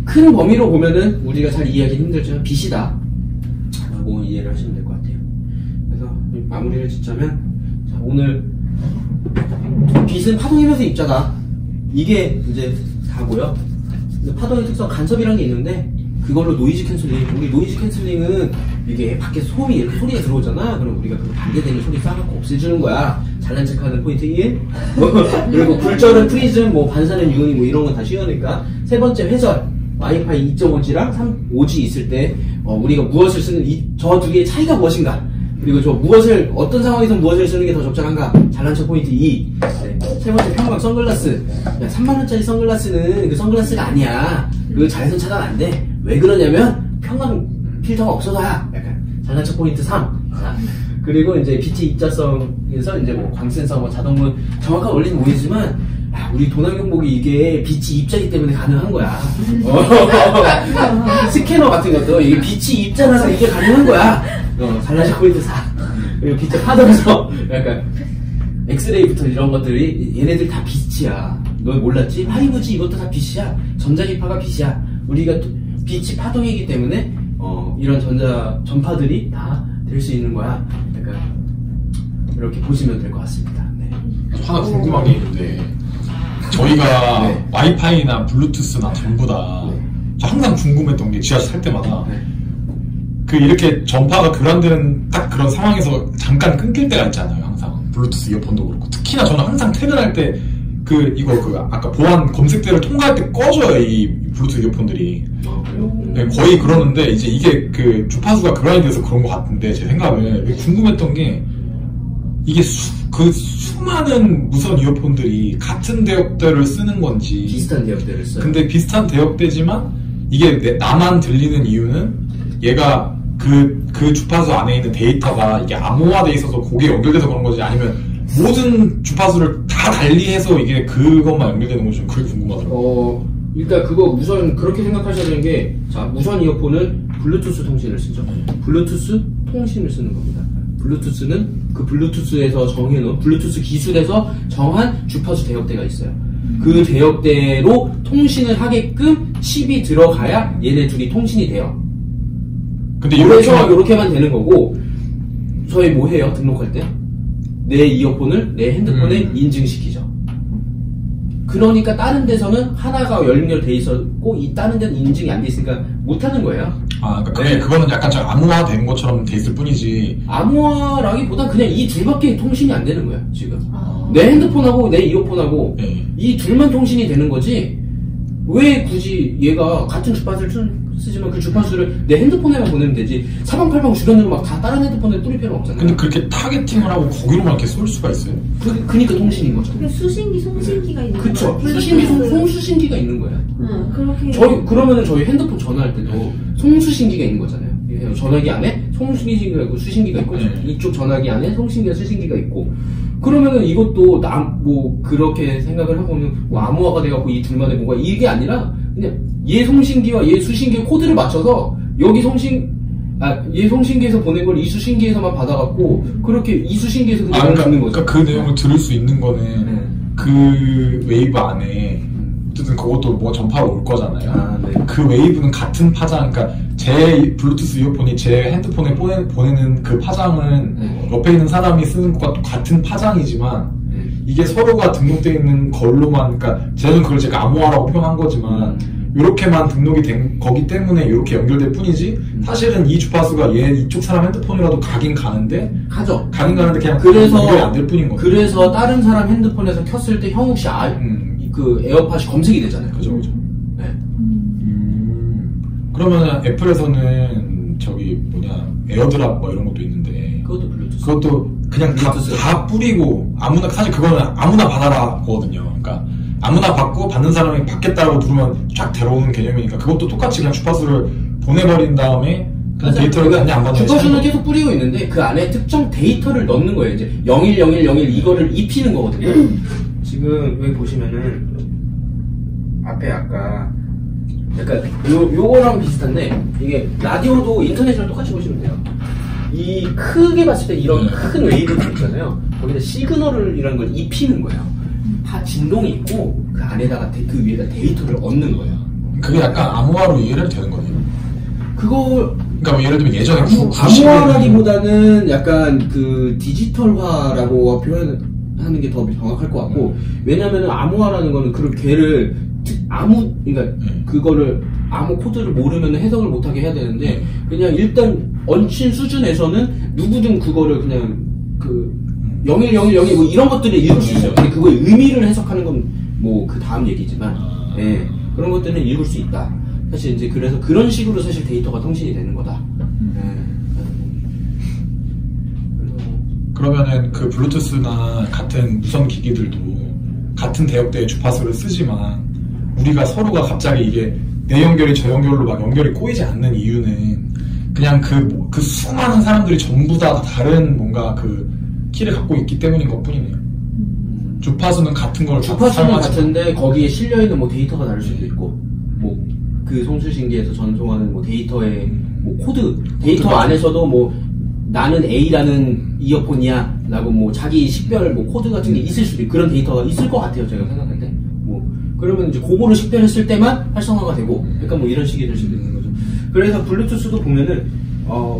큰 범위로 보면은 우리가 잘 이해하기는 힘들지만 빚이다 라고 이해를 하시면 될 것 같아요. 그래서 마무리를 짓자면 자, 오늘 빚은 파동이면서 입자다 이게 이제 다고요. 파동의 특성 간섭이라는 게 있는데 그걸로 노이즈 캔슬링, 우리 노이즈 캔슬링은 이게 밖에서 소음이 이렇게 소리가 들어오잖아. 그럼 우리가 그 반대되는 소리 싸갖고 없애주는 거야. 잘난 척하는 포인트 1. 그리고 굴절은 프리즘, 뭐 반사는 유은이 뭐 이런 건 다 쉬우니까. 세 번째 회절, 와이파이 2.5G랑 3.5G 있을 때 우리가 무엇을 쓰는 저 두 개의 차이가 무엇인가. 그리고 저 무엇을 어떤 상황에서 무엇을 쓰는 게 더 적절한가. 잘난 척 포인트 2. 네. 세 번째 평각 선글라스. 야, 3만원짜리 선글라스는 그 선글라스가 아니야. 그 자외선 차단 안 돼. 왜 그러냐면 평각 필터가 없어서야. 약간 잘난 척 포인트 3. 자, 그리고 이제 빛의 입자성에서 이제 뭐 광센서, 뭐 자동문 정확한 원리는 모르지만 우리 도난경보기 이게 빛이 입자이기 때문에 가능한 거야. 스캐너 같은 것도 이게 빛이 입자라서 이게 가능한 거야. 잘난 척 포인트 4. 그리고 빛의 파동에서 약간 엑스레이부터 이런 것들이 얘네들 다 빛이야. 너 몰랐지? 5G 이것도 다 빛이야. 전자기파가 빛이야. 우리가 빛이 파동이기 때문에 이런 전파들이 다 될 수 있는 거야. 약간 이렇게 보시면 될 것 같습니다. 네. 하나 궁금한 게 있는데 저희가 네. 와이파이나 블루투스나 전부 다 네. 저 항상 궁금했던 게 지하철 탈 때마다 네. 그 이렇게 전파가 교란되는 딱 그런 상황에서 잠깐 끊길 때가 있잖아요. 항상 블루투스 이어폰도 그렇고 특히나 저는 항상 퇴근할 때 아까 보안 검색대를 통과할 때 꺼져요. 이 블루투스 이어폰들이. 네, 거의 그러는데 이제 이게 그 주파수가 교란이 돼서 그런 것 같은데 제 생각에 궁금했던 게 이게 수많은 무선 이어폰들이 같은 대역대를 쓰는 건지 비슷한 대역대를 써요. 근데 비슷한 대역대지만 이게 나만 들리는 이유는 얘가 그 주파수 안에 있는 데이터가 이게 암호화돼 있어서 그게 연결돼서 그런 거지 아니면 모든 주파수를 다 달리해서 이게 그것만 연결되는 건지 좀 그게 궁금하더라고요. 일단 그거 우선 그렇게 생각하셔야 되는 게, 자, 무선 이어폰은 블루투스 통신을 쓰죠. 블루투스 통신을 쓰는 겁니다. 블루투스는 그 블루투스에서 정해놓은, 블루투스 기술에서 정한 주파수 대역대가 있어요. 그 대역대로 통신을 하게끔 칩이 들어가야 얘네 둘이 통신이 돼요. 근데 그래서 이렇게만 되는 거고, 저희 뭐 해요? 등록할 때? 내 이어폰을 내 핸드폰에 인증시키죠. 그러니까 다른 데서는 하나가 연결돼 있었고 이 다른 데는 인증이 안 돼 있으니까 못하는 거예요. 그러니까 그거는 약간 좀 암호화 된 것처럼 돼 있을 뿐이지. 암호화라기보단 그냥 이 둘밖에 통신이 안 되는 거야 지금. 내 핸드폰하고 내 이어폰하고 이 둘만 통신이 되는 거지. 왜 굳이 얘가 같은 주파수를 쓰지만 그 주파수를 내 핸드폰에만 보내면 되지 사방팔방 주변으로 막 다 다른 핸드폰에 뿌릴 필요는 없잖아요. 근데 그렇게 타겟팅을 하고 거기로만 이렇게 쏠 수가 있어요? 그니까 통신인 거죠. 수신기, 송신기가 있는 거예요. 그쵸. 수신기, 송수신기가 있는 거야. 그렇게. 그러면은 저희 핸드폰 전화할 때도 송수신기가 있는 거잖아요. 전화기 안에 송수신기가 있고 수신기가 있고, 이쪽 전화기 안에 송신기와 수신기가 있고, 그러면은 이것도 그렇게 생각을 해보면, 암호화가 돼갖고 이 둘만의 뭔가 이게 아니라, 그냥 얘 송신기와 얘 수신기의 코드를 맞춰서, 얘 송신기에서 보낸 걸 이 수신기에서만 받아갖고, 그렇게 이 수신기에서 그냥 듣는 거죠. 그러니까 그 내용을 들을 수 있는 거는, 그 웨이브 안에, 어쨌든 그것도 뭐 전파로 올 거잖아요. 그 웨이브는 같은 파장, 그러니까 제 블루투스 이어폰이 제 핸드폰에 보내는 그 파장은 옆에 있는 사람이 쓰는 것과 같은 파장이지만 이게 서로가 등록되어 있는 걸로만, 그러니까 저는 그걸 제가 암호화라고 표현한 거지만 이렇게만 등록이 된 거기 때문에 이렇게 연결될 뿐이지 사실은 이 주파수가 이쪽 사람 핸드폰이라도 가긴 가는데 그냥 그래서 연결이 안 될 뿐인 거예요. 그래서 다른 사람 핸드폰에서 켰을 때 형 혹시 그 에어팟이 검색이 되잖아요. 그죠. 네. 그러면 애플에서는 에어드랍 뭐 이런 것도 있는데 그것도 블루투스. 그것도 그냥 다 뿌리고 사실 그거는 아무나 받아라 거거든요. 그러니까 아무나 받고 받는 사람이 받겠다고 누르면 쫙 데려오는 개념이니까 그것도 똑같이 그냥 주파수를 보내버린 다음에 그냥 데이터를 받냐 안 받냐 주파수는 계속 뿌리고 있는데 그 안에 특정 데이터를 넣는 거예요. 이제 010101 이거를 입히는 거거든요. 지금 여기 보시면은 앞에 아까 약간 요거랑 비슷한데 이게 라디오도 인터넷이랑 똑같이 보시면 돼요. 이 크게 봤을 때 이런 큰 웨이브들 있잖아요. 거기다 시그널이라는 걸 입히는 거예요. 다 진동이 있고 그 안에다가 그 위에다 데이터를 얻는 거예요. 그게 약간 암호화로 이해를 되는 거네요. 그걸 그러니까 뭐 예를 들면 예전에 암호화라기보다는 약간 그 디지털화라고 표현하는 게 더 정확할 것 같고 왜냐면은 암호화라는 거는 그런 걔를 그러니까 그거를 암호 코드를 모르면 해석을 못하게 해야 되는데 그냥 일단 얹힌 수준에서는 누구든 그거를 그냥 그 0101 뭐 이런 것들을 읽을 수 있어요. 근데 그거의 의미를 해석하는 건 뭐 그 다음 얘기지만 예, 그런 것들은 읽을 수 있다. 사실 이제 그래서 그런 식으로 사실 데이터가 통신이 되는 거다. 그러면은 그 블루투스나 같은 무선 기기들도 같은 대역대의 주파수를 쓰지만 우리가 서로가 갑자기 이게 내 연결이 저 연결로 막 연결이 꼬이지 않는 이유는 그냥 그 수많은 사람들이 전부 다 다른 뭔가 그 키를 갖고 있기 때문인 것 뿐이네요. 주파수는 같은 걸 주파수는 같은데 거기에 실려있는 뭐 데이터가 다를 수도 있고 뭐 그 송수신기에서 전송하는 뭐 데이터의 뭐 코드 데이터 안에서도 뭐 나는 A라는 이어폰이야 라고 뭐 자기 식별 뭐 코드 같은 게 있을 수도 있고 그런 데이터가 있을 것 같아요. 제가 생각할 때 뭐 그러면 이제 그거를 식별했을 때만 활성화가 되고 약간 뭐 이런 식이 될 수도 있는 거죠. 그래서 블루투스도 보면은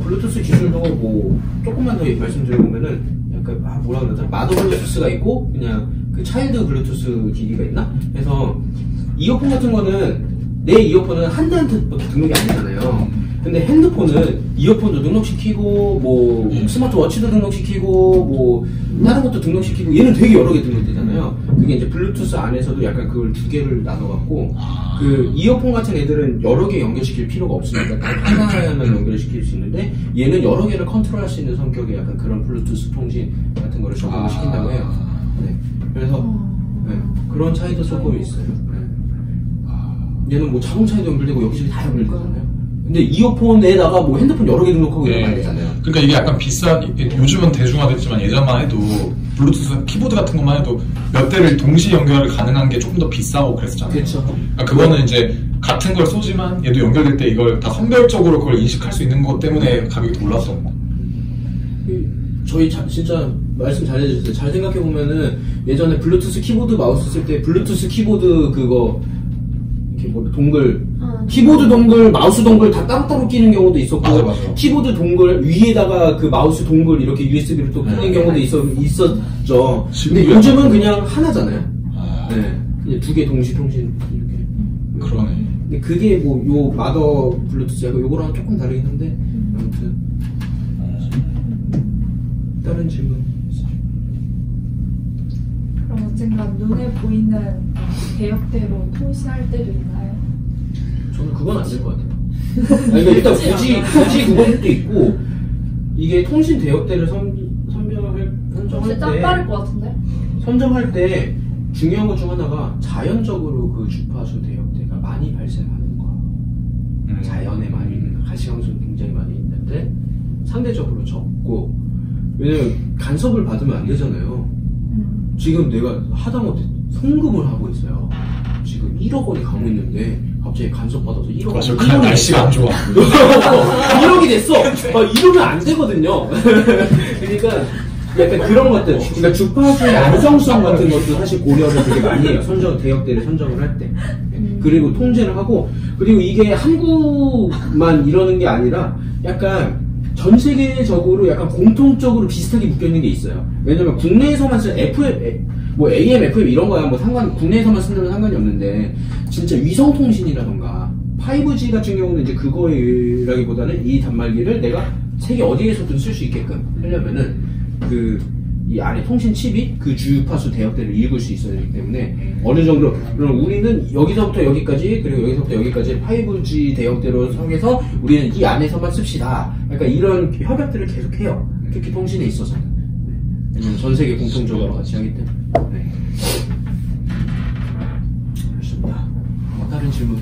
블루투스 기술도 뭐 조금만 더 말씀드려보면은 약간 뭐라 그러더라 마더 블루투스가 있고 그냥 그 차일드 블루투스 기기가 있나? 그래서 이어폰 같은 거는 내 이어폰은 한 대한테밖에 등록이 안 되잖아요. 근데 핸드폰은 이어폰도 등록시키고 뭐 스마트워치도 등록시키고 뭐 다른 것도 등록시키고 얘는 되게 여러 개 등록되잖아요. 그게 이제 블루투스 안에서도 약간 그걸 두 개를 나눠갖고 그 이어폰 같은 애들은 여러 개 연결시킬 필요가 없으니까 딱 하나에만 연결시킬 수 있는데 얘는 여러 개를 컨트롤할 수 있는 성격의 약간 그런 블루투스 통신 같은 거를 적용을 시킨다고 해요. 네. 그래서 네. 그런 차이도 조금 있어요. 네. 얘는 뭐 자동차에도 연결되고 여기저기 다 연결되잖아요. 근데 이어폰에다가 뭐 핸드폰 여러 개 등록하고 이러면 안 되잖아요. 그러니까 이게 약간 요즘은 대중화됐지만 예전만 해도 블루투스 키보드 같은 것만 해도 몇 대를 동시 연결 가능한 게 조금 더 비싸고 그랬었잖아요. 그렇죠. 그러니까 그거는 이제 같은 걸 쏘지만 얘도 연결될 때 이걸 다 선별적으로 그걸 인식할 수 있는 것 때문에 가격이 더 올랐던 거. 저희 진짜 말씀 잘해주셨어요. 잘 생각해보면은 예전에 블루투스 키보드 마우스 쓸 때 블루투스 키보드 그거 이렇게 뭐 동글 키보드 동글, 마우스 동글 다 따로따로 끼는 경우도 있었고 맞아. 키보드 동글 위에다가 그 마우스 동글 이렇게 USB를 또 끼는 경우도 있었죠. 근데 요즘은 그냥 하나잖아요. 네, 그냥 두 개 동시 통신 이렇게. 그러네. 근데 그게 뭐 요 마더 블루투스하고 요거랑 조금 다르긴 한데 아무튼 다른 질문 있으세요? 그럼 언젠가 눈에 보이는 대역대로 통신할 때도 있나요? 저는 그건 안 될 것 같아요. 그러니까 일단 굳이 그것도 있고 이게 통신 대역대를 선정할 진짜 때 빠를 것 같은데? 선정할 때 중요한 것 중 하나가 자연적으로 그 주파수 대역대가 많이 발생하는 거야. 자연에 많이 가시광선 굉장히 많이 있는데 상대적으로 적고 왜냐면 간섭을 받으면 안 되잖아요. 지금 내가 하다못해 송금을 하고 있어요. 지금 1억 원이 가고 있는데 갑자기 간섭받아서 1억 원이 맞아, 그냥 날씨가 안 좋아. 1억이 됐어. 이러면 안 되거든요. 그러니까 약간 그런 것들, 그러니까 주파수의 안정성 같은 것도 사실 고려를 되게 많이 해요. 대역대를 선정을 할 때. 그리고 통제를 하고, 그리고 이게 한국만 이러는 게 아니라 약간 전 세계적으로 약간 공통적으로 비슷하게 묶여있는 게 있어요. 왜냐면 국내에서만 쓰는 FM, 뭐 AM, FM 이런 거야 뭐 국내에서만 쓰는 상관이 없는데 진짜 위성통신이라던가 5G 같은 경우는 이제 그거라기보다는 이 단말기를 내가 세계 어디에서든 쓸 수 있게끔 하려면은 이 안에 통신 칩이 그 주파수 대역대를 읽을 수 있어야 되기 때문에 어느 정도 그럼 우리는 여기서부터 여기까지 그리고 여기서부터 여기까지 5G 대역대로 성해서 우리는 이 안에서만 씁시다. 그러니까 이런 협약들을 계속해요. 특히 통신에 있어서는 전 세계 공통적으로 같이 하기 때문에. 네. 그렇습니다. 다른 질문.